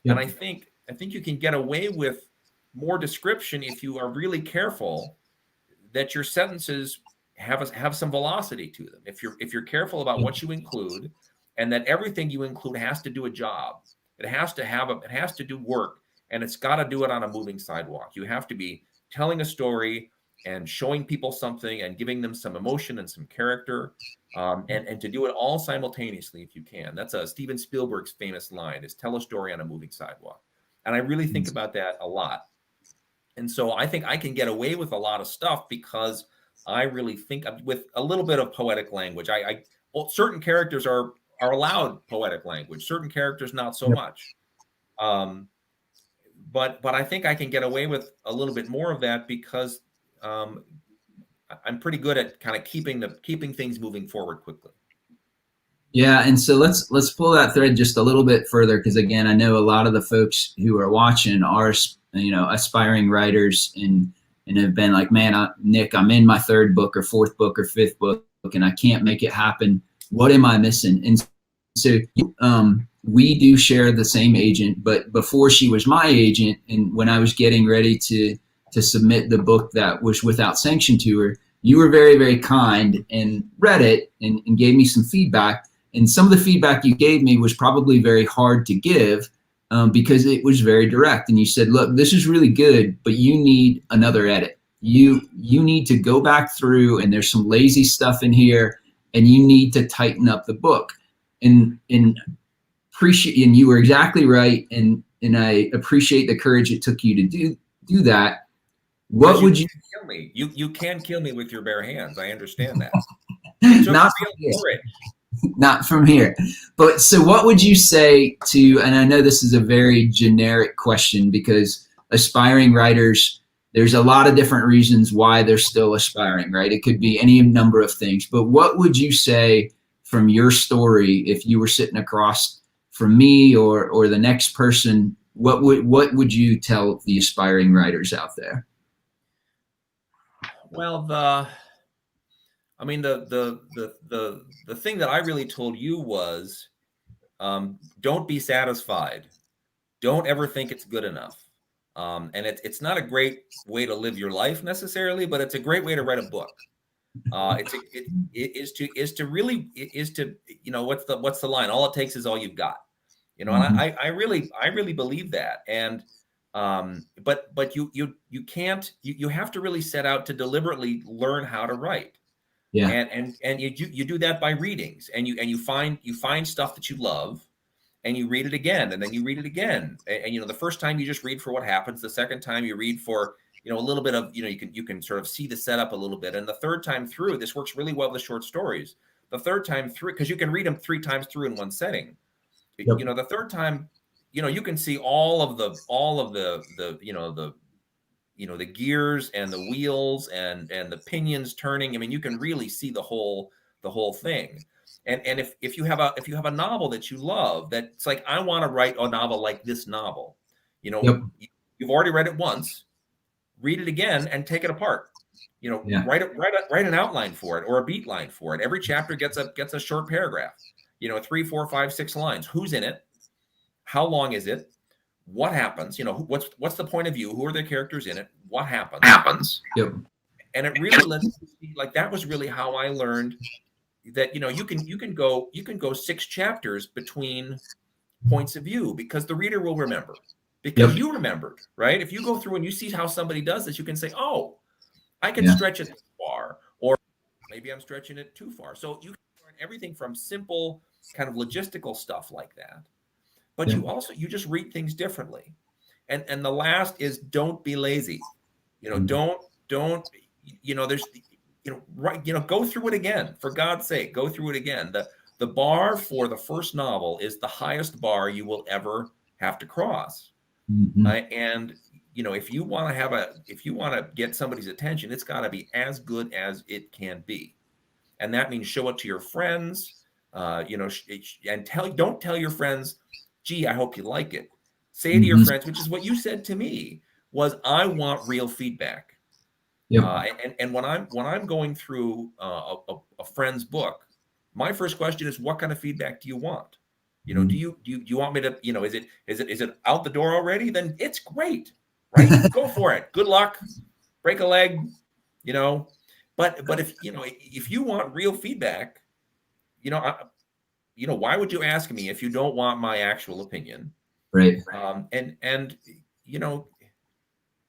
And I think you can get away with more description if you are really careful that your sentences have some velocity to them. If you're careful about what you include, and that everything you include has to do a job. It has to do work, and it's got to do it on a moving sidewalk. You have to be telling a story and showing people something and giving them some emotion and some character, and to do it all simultaneously if you can. That's Steven Spielberg's famous line, is tell a story on a moving sidewalk. And I really think about that a lot. And so I think I can get away with a lot of stuff because I really think with a little bit of poetic language. Certain characters are allowed poetic language, certain characters not so much. But I think I can get away with a little bit more of that because I'm pretty good at kind of keeping things moving forward quickly. Yeah, and so let's pull that thread just a little bit further, because again, I know a lot of the folks who are watching are, aspiring writers, and have been like, man, Nick, I'm in my third book or fourth book or fifth book, and I can't make it happen. What am I missing? And so we do share the same agent, but before she was my agent, and when I was getting ready to submit the book that was without sanction to her, you were very, very kind and read it and gave me some feedback. And some of the feedback you gave me was probably very hard to give because it was very direct. And you said, look, this is really good, but you need another edit. You need to go back through, and there's some lazy stuff in here, and you need to tighten up the book. And appreciate, and you were exactly right. And I appreciate the courage it took you to do that. What would you kill me? You can kill me with your bare hands. I understand that. Not from here. But so what would you say to, and I know this is a very generic question because aspiring writers, there's a lot of different reasons why they're still aspiring, right? It could be any number of things. But what would you say from your story if you were sitting across from me or the next person? What would you tell the aspiring writers out there? Well, the thing that I really told you was, don't be satisfied. Don't ever think it's good enough. And it's not a great way to live your life necessarily, but it's a great way to write a book. What's the line? All it takes is all you've got. And I really believe that. And but you can't, you have to really set out to deliberately learn how to write. Yeah. And you do that by readings, and you find stuff that you love, and you read it again, and then you read it again. And the first time you just read for what happens. The second time you read for, a little bit of, you can sort of see the setup a little bit. And the third time through, this works really well with short stories. The third time through, because you can read them 3 times through in one setting. Yep. The third time, you can see all of the the gears and the wheels and the pinions turning. I mean, you can really see the whole thing. And if you have a novel that you love, that's like, I want to write a novel like this novel, yep. You've already read it once, read it again and take it apart. Yeah. Write an outline for it or a beat line for it. Every chapter gets a short paragraph, 3, 4, 5, 6 lines. Who's in it? How long is it? What happens? What's the point of view? Who are the characters in it? What happens? Yep. And it really lets me see, like, that was really how I learned that, you can go 6 chapters between points of view, because the reader will remember, because yep. You remembered, right? If you go through and you see how somebody does this, you can say, oh, I can stretch it this far, or maybe I'm stretching it too far. So you can learn everything from simple kind of logistical stuff like that. But you just read things differently. And the last is, don't be lazy. Don't there's, go through it again. For God's sake, go through it again. The bar for the first novel is the highest bar you will ever have to cross. Mm-hmm. And if you want to get somebody's attention, it's got to be as good as it can be. And that means show it to your friends, and don't tell your friends, gee, I hope you like it. Say to your friends, which is what you said to me, was, I want real feedback. Yep. And when I'm going through a friend's book, my first question is, what kind of feedback do you want? Do you want me to, is it out the door already? Then it's great, right? Go for it. Good luck. Break a leg, But if you want real feedback, why would you ask me if you don't want my actual opinion? Right.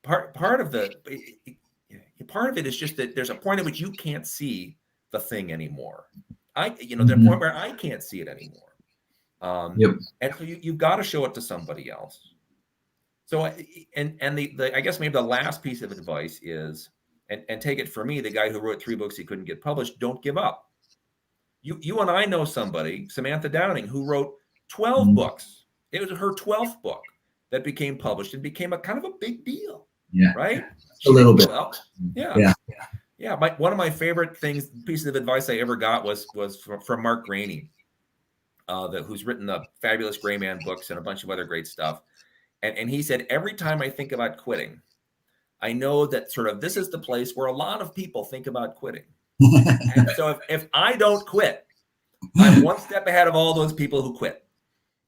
Part of it is just that there's a point at which you can't see the thing anymore. The point where I can't see it anymore. Yep. And so you've got to show it to somebody else. So, and the I guess maybe the last piece of advice is, and take it from me, the guy who wrote 3 books he couldn't get published, don't give up. You and I know somebody, Samantha Downing, who wrote 12 books. It was her 12th book that became published and became a kind of a big deal. Yeah. Right? A little bit. Yeah. One of my favorite pieces of advice I ever got was from Mark Graney. who's written the fabulous Gray Man books and a bunch of other great stuff. And he said, every time I think about quitting, I know that sort of this is the place where a lot of people think about quitting. And so if I don't quit, I'm one step ahead of all those people who quit.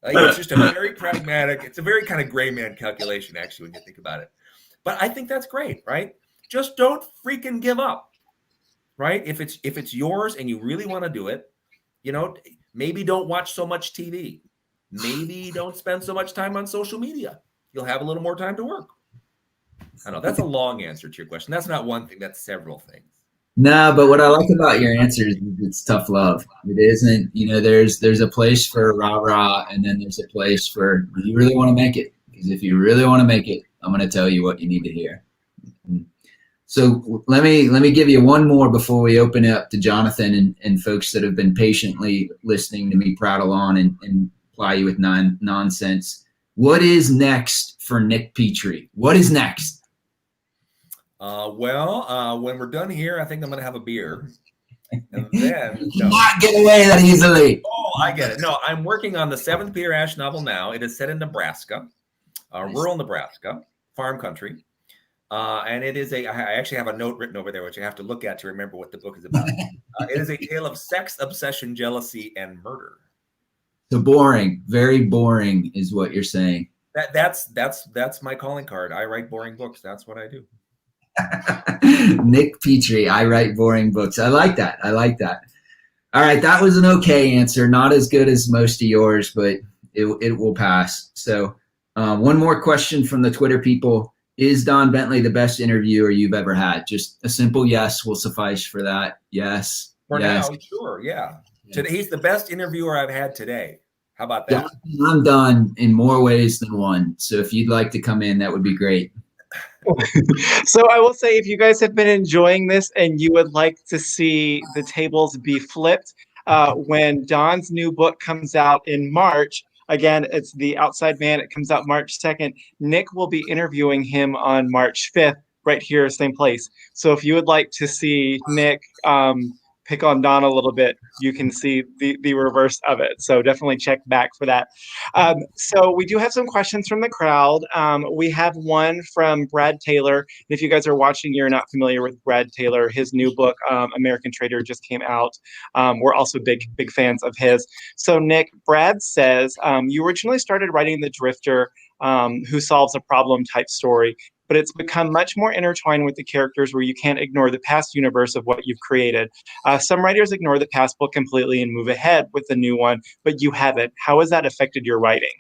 Like, it's just a very pragmatic, it's a very kind of Gray Man calculation, actually, when you think about it. But I think that's great, right? Just don't freaking give up, right? If it's yours and you really want to do it, you know, maybe don't watch so much TV. Maybe don't spend so much time on social media. You'll have a little more time to work. I know that's a long answer to your question. That's not one thing, that's several things. No, but what I like about your answer is it's tough love. It isn't, you know, there's a place for rah-rah, and then there's a place for, you really want to make it? Because if you really want to make it, I'm going to tell you what you need to hear. So let me give you one more before we open it up to Jonathan and folks that have been patiently listening to me prattle on and ply you with nonsense. What is next for Nick Petrie? What is next? When we're done here, I think I'm going to have a beer. And then not get away that easily. Oh, I get it. No, I'm working on the 7th Peter Ash novel now. It is set in Nebraska, rural Nebraska, farm country. And it is I actually have a note written over there, which I have to look at to remember what the book is about. It is a tale of sex, obsession, jealousy, and murder. So boring, very boring is what you're saying. That's my calling card. I write boring books. That's what I do. Nick Petrie, I write boring books. I like that. All right, that was an okay answer. Not as good as most of yours, but it will pass. So one more question from the Twitter people. Is Don Bentley the best interviewer you've ever had? Just a simple yes will suffice for that. Yes. For now, sure, yeah. Today, he's the best interviewer I've had today. How about that? Yeah, I'm done in more ways than one. So if you'd like to come in, that would be great. So I will say, if you guys have been enjoying this and you would like to see the tables be flipped, when Don's new book comes out in March, again, it's The Outside Man. It comes out March 2nd. Nick will be interviewing him on March 5th, right here, same place. So if you would like to see Nick pick on Don a little bit, you can see the reverse of it. So definitely check back for that. So we do have some questions from the crowd. We have one from Brad Taylor. If you guys are watching, you're not familiar with Brad Taylor. His new book, American Trader, just came out. We're also big fans of his. So Nick, Brad says, you originally started writing The Drifter, who solves a problem type story, but it's become much more intertwined with the characters where you can't ignore the past universe of what you've created. Some writers ignore the past book completely and move ahead with the new one, but you haven't. How has that affected your writing?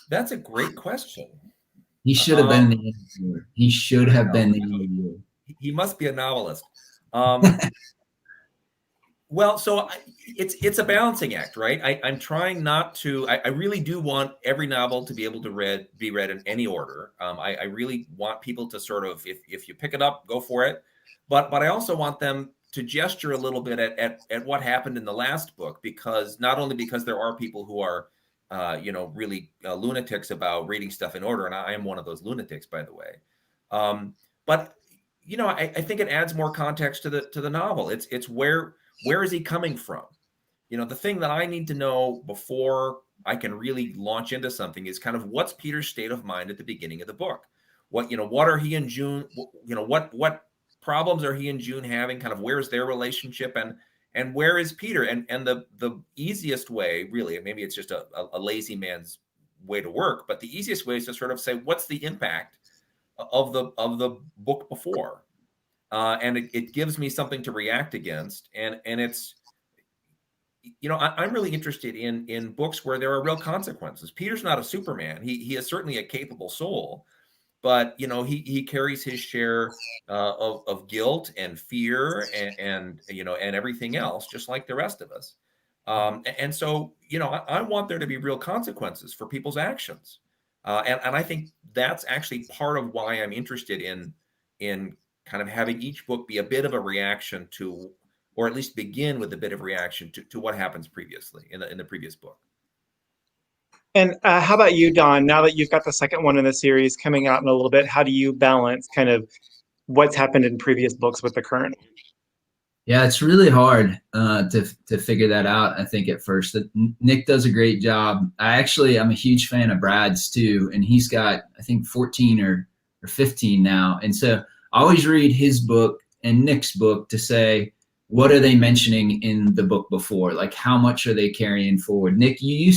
That's a great question. He should have been the interviewer. He should have been the interviewer. He must be a novelist. Well, so it's a balancing act, right? I'm trying not to. I really do want every novel to be able to be read in any order. I really want people to sort of, if you pick it up, go for it. But I also want them to gesture a little bit at what happened in the last book, because not only because there are people who are, really lunatics about reading stuff in order, and I am one of those lunatics, by the way. But I think it adds more context to the novel. It's where is he coming from? The thing that I need to know before I can really launch into something is kind of what's Peter's state of mind at the beginning of the book. What are he and June? What problems are he and June having? Kind of where's their relationship, and where is Peter? And the easiest way, really, maybe it's just a lazy man's way to work, but the easiest way is to sort of say, what's the impact of the book before? And it gives me something to react against. And it's, I'm really interested in books where there are real consequences. Peter's not a Superman. He is certainly a capable soul, but, he carries his share of guilt and fear and everything else, just like the rest of us. And so, I want there to be real consequences for people's actions. And I think that's actually part of why I'm interested in kind of having each book be a bit of a reaction to, or at least begin with a bit of reaction to what happens previously in the previous book. And how about you, Don? Now that you've got the second one in the series coming out in a little bit, how do you balance kind of what's happened in previous books with the current? Yeah, it's really hard to figure that out. I think at first, Nick does a great job. I'm a huge fan of Brad's too, and he's got I think 14 or 15 now. And so I always read his book and Nick's book to say what are they mentioning in the book before, like how much are they carrying forward. Nick, you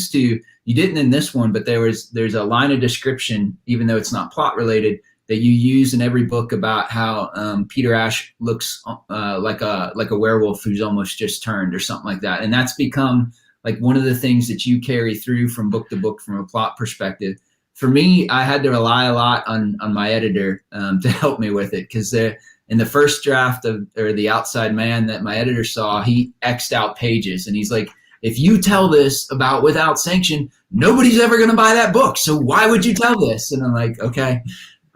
didn't in this one, but there's a line of description, even though it's not plot related, that you use in every book about how Peter Ash looks like a werewolf who's almost just turned or something like that. And that's become like one of the things that you carry through from book to book from a plot perspective. For me, I had to rely a lot on my editor to help me with it, because in the first draft or The Outside Man that my editor saw, he X'd out pages, and he's like, if you tell this about Without Sanction, nobody's ever going to buy that book. So why would you tell this? And I'm like, okay.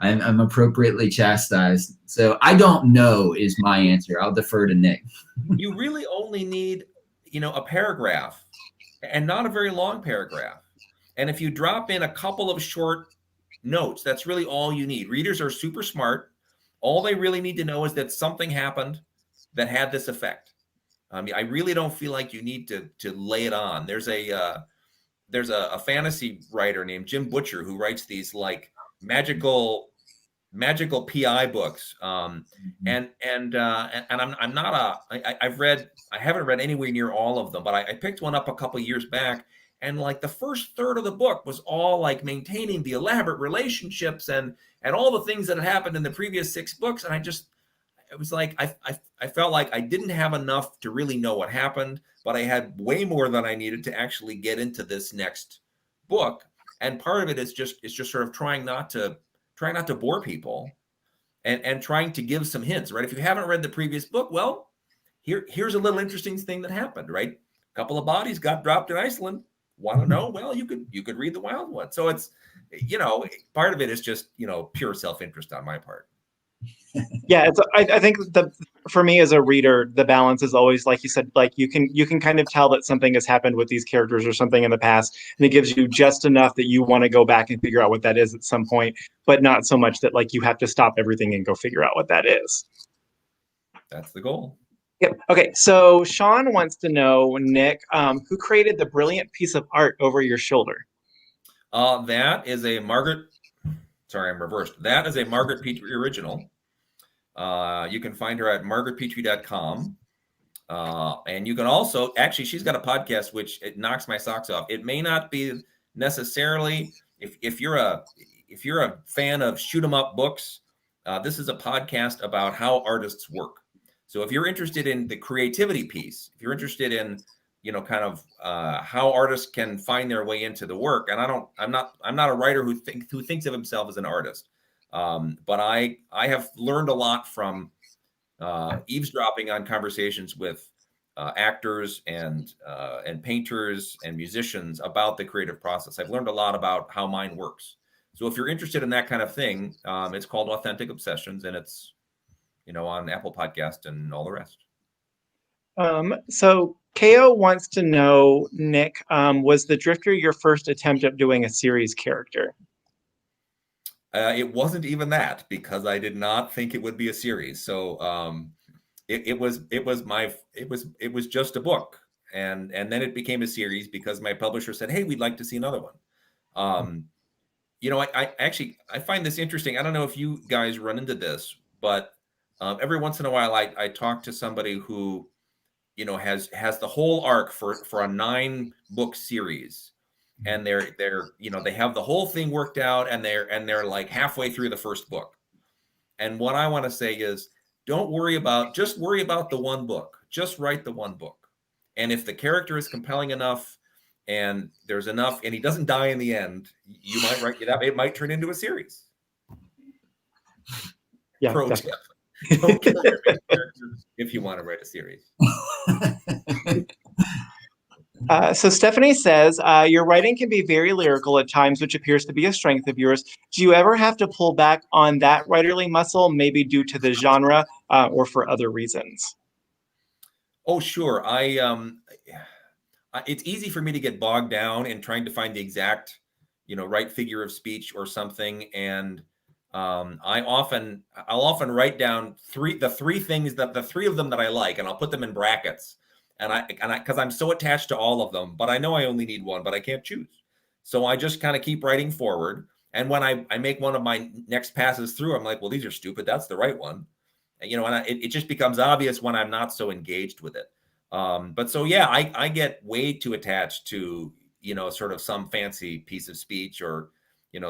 I'm appropriately chastised. So I don't know is my answer. I'll defer to Nick. You really only need, a paragraph, and not a very long paragraph. And if you drop in a couple of short notes, that's really all you need. Readers are super smart. All they really need to know is that something happened that had this effect. I really don't feel like you need to lay it on. There's a fantasy writer named Jim Butcher who writes these like magical PI books. I haven't read anywhere near all of them, but I picked one up a couple years back, and like the first third of the book was all like maintaining the elaborate relationships and all the things that had happened in the previous 6 books. And it was like, I felt like I didn't have enough to really know what happened, but I had way more than I needed to actually get into this next book. And part of it is just sort of trying not to bore people and trying to give some hints, right? If you haven't read the previous book, well, here's a little interesting thing that happened, right? A couple of bodies got dropped in Iceland. Want to know? Well, you could read the Wild One. So it's, part of it is just, pure self-interest on my part. Yeah, I think for me as a reader, the balance is always, like you said, like you can kind of tell that something has happened with these characters or something in the past, and it gives you just enough that you want to go back and figure out what that is at some point, but not so much that like you have to stop everything and go figure out what that is. That's the goal. Yep. Okay. So Sean wants to know, Nick, who created the brilliant piece of art over your shoulder? That is a Margaret. Sorry, I'm reversed. That is a Margaret Petrie original. You can find her at margaretpetrie.com. And you can also, actually, she's got a podcast, which it knocks my socks off. It may not be necessarily, if you're a fan of shoot 'em up books, this is a podcast about how artists work. So if you're interested in the creativity piece, if you're interested in, kind of how artists can find their way into the work, and I'm not a writer who thinks of himself as an artist, but I have learned a lot from eavesdropping on conversations with actors and painters and musicians about the creative process. I've learned a lot about how mine works. So if you're interested in that kind of thing, it's called Authentic Obsessions, and it's on Apple Podcast and all the rest. So KO wants to know, Nick, was the Drifter your first attempt at doing a series character? It wasn't even that, because I did not think it would be a series. So it was just a book, and then it became a series because my publisher said, "Hey, we'd like to see another one." I find this interesting. I don't know if you guys run into this, but every once in a while, I talk to somebody who, has the whole arc for a 9-book series, and they have the whole thing worked out, and they're like halfway through the first book. And what I want to say is, just worry about the one book. Just write the one book. And if the character is compelling enough, and there's enough, and he doesn't die in the end, you might write it up. It might turn into a series. Yeah. Pro tip. Don't kill your main characters if you want to write a series. So Stephanie says, your writing can be very lyrical at times, which appears to be a strength of yours. Do you ever have to pull back on that writerly muscle, maybe due to the genre or for other reasons? Oh, sure. It's easy for me to get bogged down in trying to find the exact, right figure of speech or something. And I'll often write down the three things that the three of them that I like, and I'll put them in brackets. And because I'm so attached to all of them, but I know I only need one, but I can't choose. So I just kind of keep writing forward. And when I make one of my next passes through, I'm like, well, these are stupid. That's the right one. And, it just becomes obvious when I'm not so engaged with it. But so, yeah, I get way too attached to, sort of some fancy piece of speech or,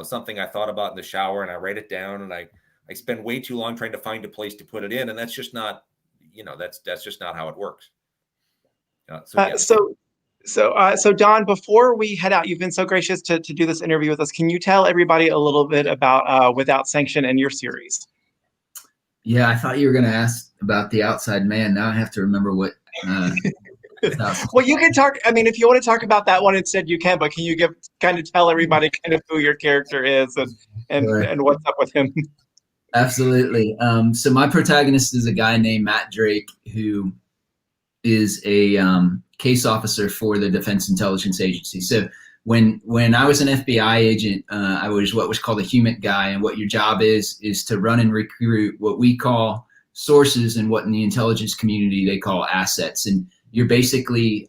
something I thought about in the shower, and I write it down, and I spend way too long trying to find a place to put it in. And that's just not, that's just not how it works. So Don, before we head out, you've been so gracious to do this interview with us. Can you tell everybody a little bit about Without Sanction and your series? Yeah, I thought you were going to ask about The Outside Man. Now I have to remember what. Well, you can talk. I mean, if you want to talk about that one instead, you can. But can you tell everybody kind of who your character is and what's up with him? Absolutely. So my protagonist is a guy named Matt Drake, who is a case officer for the Defense Intelligence Agency. So when I was an FBI agent, I was what was called a HUMINT guy, and what your job is to run and recruit what we call sources and what in the intelligence community they call assets. And you're basically,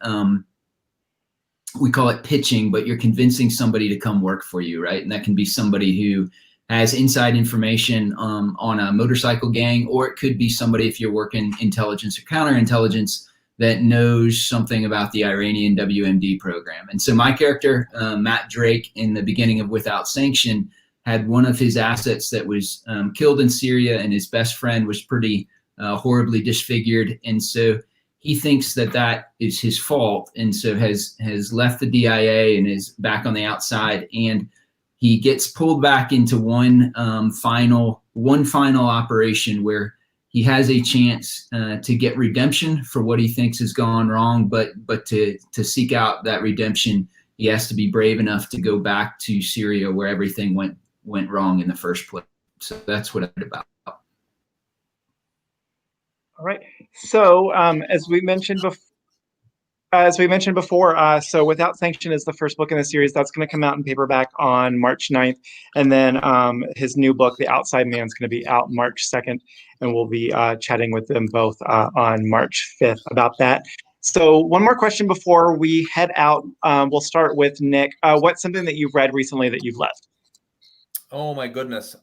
we call it pitching, but you're convincing somebody to come work for you, right? And that can be somebody who has inside information on a motorcycle gang, or it could be somebody, if you're working intelligence or counterintelligence, that knows something about the Iranian WMD program. And so my character, Matt Drake, in the beginning of Without Sanction, had one of his assets that was killed in Syria, and his best friend was pretty horribly disfigured. And so he thinks that is his fault, and so has left the DIA and is back on the outside. And he gets pulled back into one final operation where he has a chance to get redemption for what he thinks has gone wrong, but to seek out that redemption, he has to be brave enough to go back to Syria where everything went wrong in the first place. So that's what I'm about. All right. So as we mentioned before, so Without Sanction is the first book in the series. That's going to come out in paperback on March 9th. And then his new book, The Outside Man, is going to be out March 2nd. And we'll be chatting with them both on March 5th about that. So one more question before we head out. We'll start with Nick. What's something that you've read recently that you've loved? Oh, my goodness.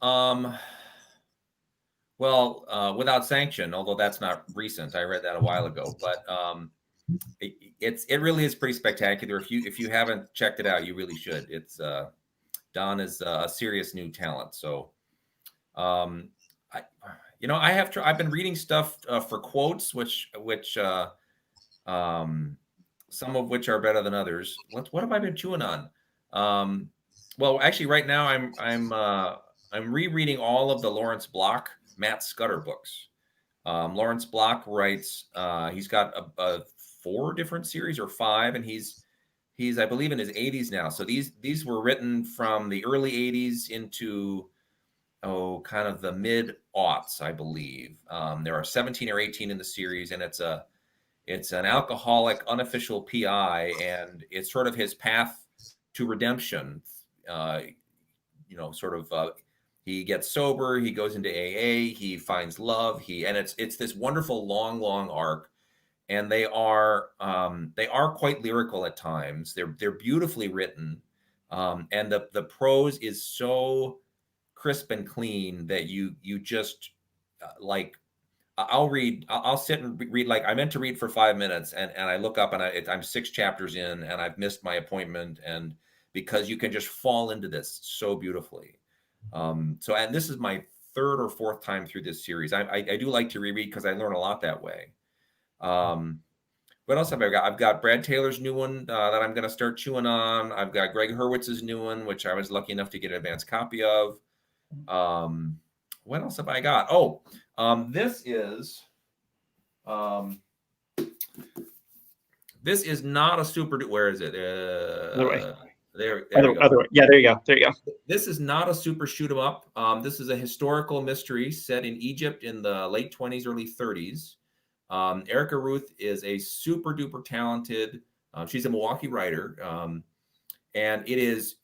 Well, Without Sanction, although that's not recent. I read that a while ago. But it really is pretty spectacular. If you haven't checked it out, you really should. It's Don is a serious new talent. So, I've been reading stuff for quotes, which some of which are better than others. What have I been chewing on? Well, actually, right now I'm rereading all of the Lawrence Block, Matt Scudder books. Lawrence Block writes. He's got a 4 different series or 5, and he's I believe in his 80s now. So these were written from the early 80s into kind of the mid-aughts, I believe. There are 17 or 18 in the series, and it's an alcoholic, unofficial PI, and it's sort of his path to redemption. He gets sober, he goes into AA, he finds love, and it's this wonderful long arc. And they are quite lyrical at times. They're beautifully written, and the prose is so crisp and clean that you just I'll sit and read. Like, I meant to read for 5 minutes, and I look up and I'm 6 chapters in, and I've missed my appointment, and because you can just fall into this so beautifully. And this is my 3rd or 4th time through this series. I do like to reread because I learn a lot that way. What else have I got? I've got Brad Taylor's new one that I'm going to start chewing on. I've got Greg Hurwitz's new one, which I was lucky enough to get an advance copy of. What else have I got? This is not a super. Where is it? Other way. There we go. Other way. Yeah, there you go. This is not a super shoot 'em up. This is a historical mystery set in Egypt in the late 20s, early 30s. Erica Ruth is a super duper talented. She's a Milwaukee writer, and it is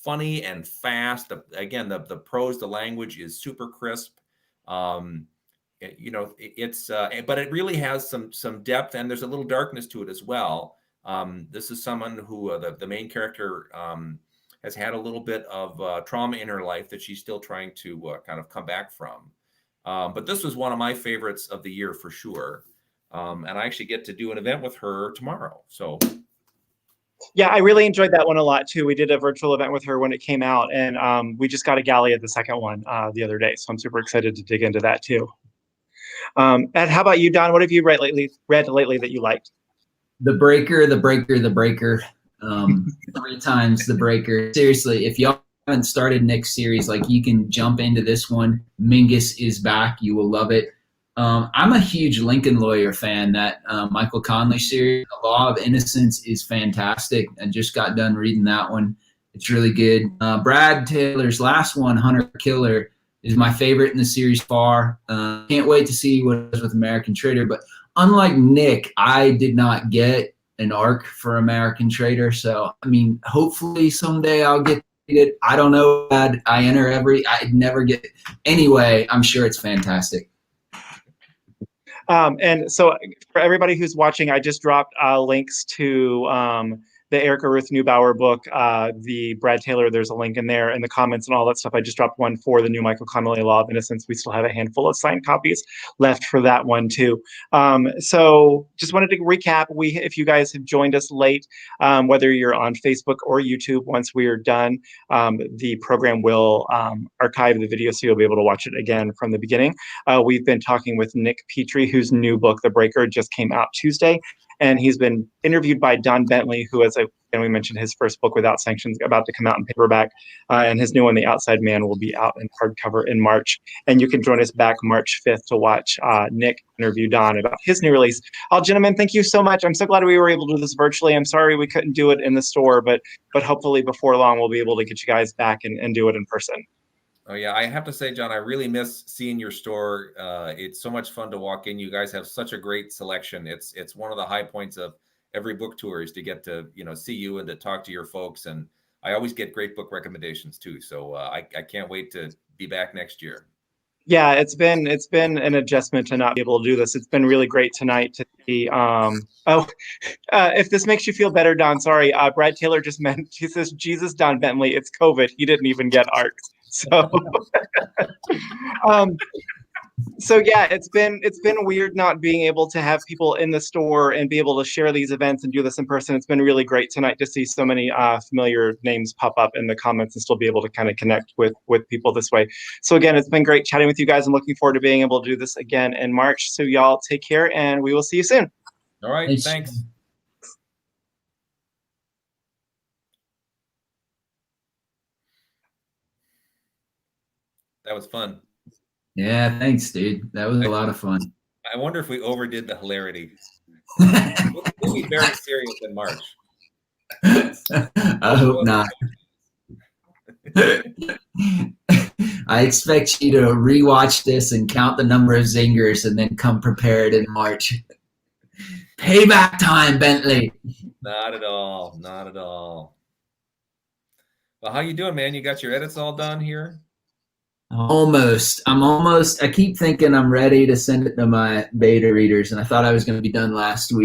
funny and fast. Again, the prose, the language is super crisp. You know, it's but it really has some depth, and there's a little darkness to it as well. This is someone who the main character has had a little bit of trauma in her life that she's still trying to kind of come back from. But this was one of my favorites of the year for sure. And I actually get to do an event with her tomorrow. So yeah, I really enjoyed that one a lot too. We did a virtual event with her when it came out, and we just got a galley of the second one the other day. So I'm super excited to dig into that too. And how about you, Don? What have you read lately that you liked? The Breaker, The Breaker, The Breaker. 3 times The Breaker. Seriously, if y'all haven't started Nick's series, like, you can jump into this one. Mingus is back. You will love it. I'm a huge Lincoln Lawyer fan. That Michael Conley series, The Law of Innocence, is fantastic. I just got done reading that one. It's really good. Brad Taylor's last one, Hunter Killer, is my favorite in the series far. Can't wait to see what it is with American Trader. But unlike Nick, I did not get an arc for American Trader. So, I mean, hopefully someday I'll get it. I don't know. I never get it. Anyway, I'm sure it's fantastic. And so for everybody who's watching, I just dropped links to the Erica Ruth Neubauer book, the Brad Taylor. There's a link in there in the comments and all that stuff. I just dropped one for the new Michael Connelly Law of Innocence. We still have a handful of signed copies left for that one too. So just wanted to recap. If you guys have joined us late, whether you're on Facebook or YouTube, once we are done, the program will archive the video so you'll be able to watch it again from the beginning. We've been talking with Nick Petrie, whose new book, The Breaker, just came out Tuesday. And he's been interviewed by Don Bentley, who, as we mentioned, his first book, Without Sanctions, about to come out in paperback. And his new one, The Outside Man, will be out in hardcover in March. And you can join us back March 5th to watch Nick interview Don about his new release. Gentlemen, thank you so much. I'm so glad we were able to do this virtually. I'm sorry we couldn't do it in the store, but hopefully before long we'll be able to get you guys back and do it in person. Oh yeah, I have to say, John, I really miss seeing your store. It's so much fun to walk in. You guys have such a great selection. It's one of the high points of every book tour is to get to see you and to talk to your folks. And I always get great book recommendations too. So I can't wait to be back next year. Yeah, it's been an adjustment to not be able to do this. It's been really great tonight to see. If this makes you feel better, Don, sorry. Brad Taylor just meant, he says, Jesus, Don Bentley, it's COVID. He didn't even get arcs. So, so yeah, it's been weird not being able to have people in the store and be able to share these events and do this in person. It's been really great tonight to see so many familiar names pop up in the comments and still be able to kind of connect with people this way. So again, it's been great chatting with you guys. I'm looking forward to being able to do this again in March. So y'all take care, and we will see you soon. All right, thanks. That was fun. Yeah, thanks, dude. That was a lot of fun. I wonder if we overdid the hilarity. We'll be very serious in March. I hope not. I expect you to rewatch this and count the number of zingers and then come prepared in March. Payback time, Bentley. Not at all. Not at all. Well, how you doing, man? You got your edits all done here? Almost. I keep thinking I'm ready to send it to my beta readers, and I thought I was going to be done last week.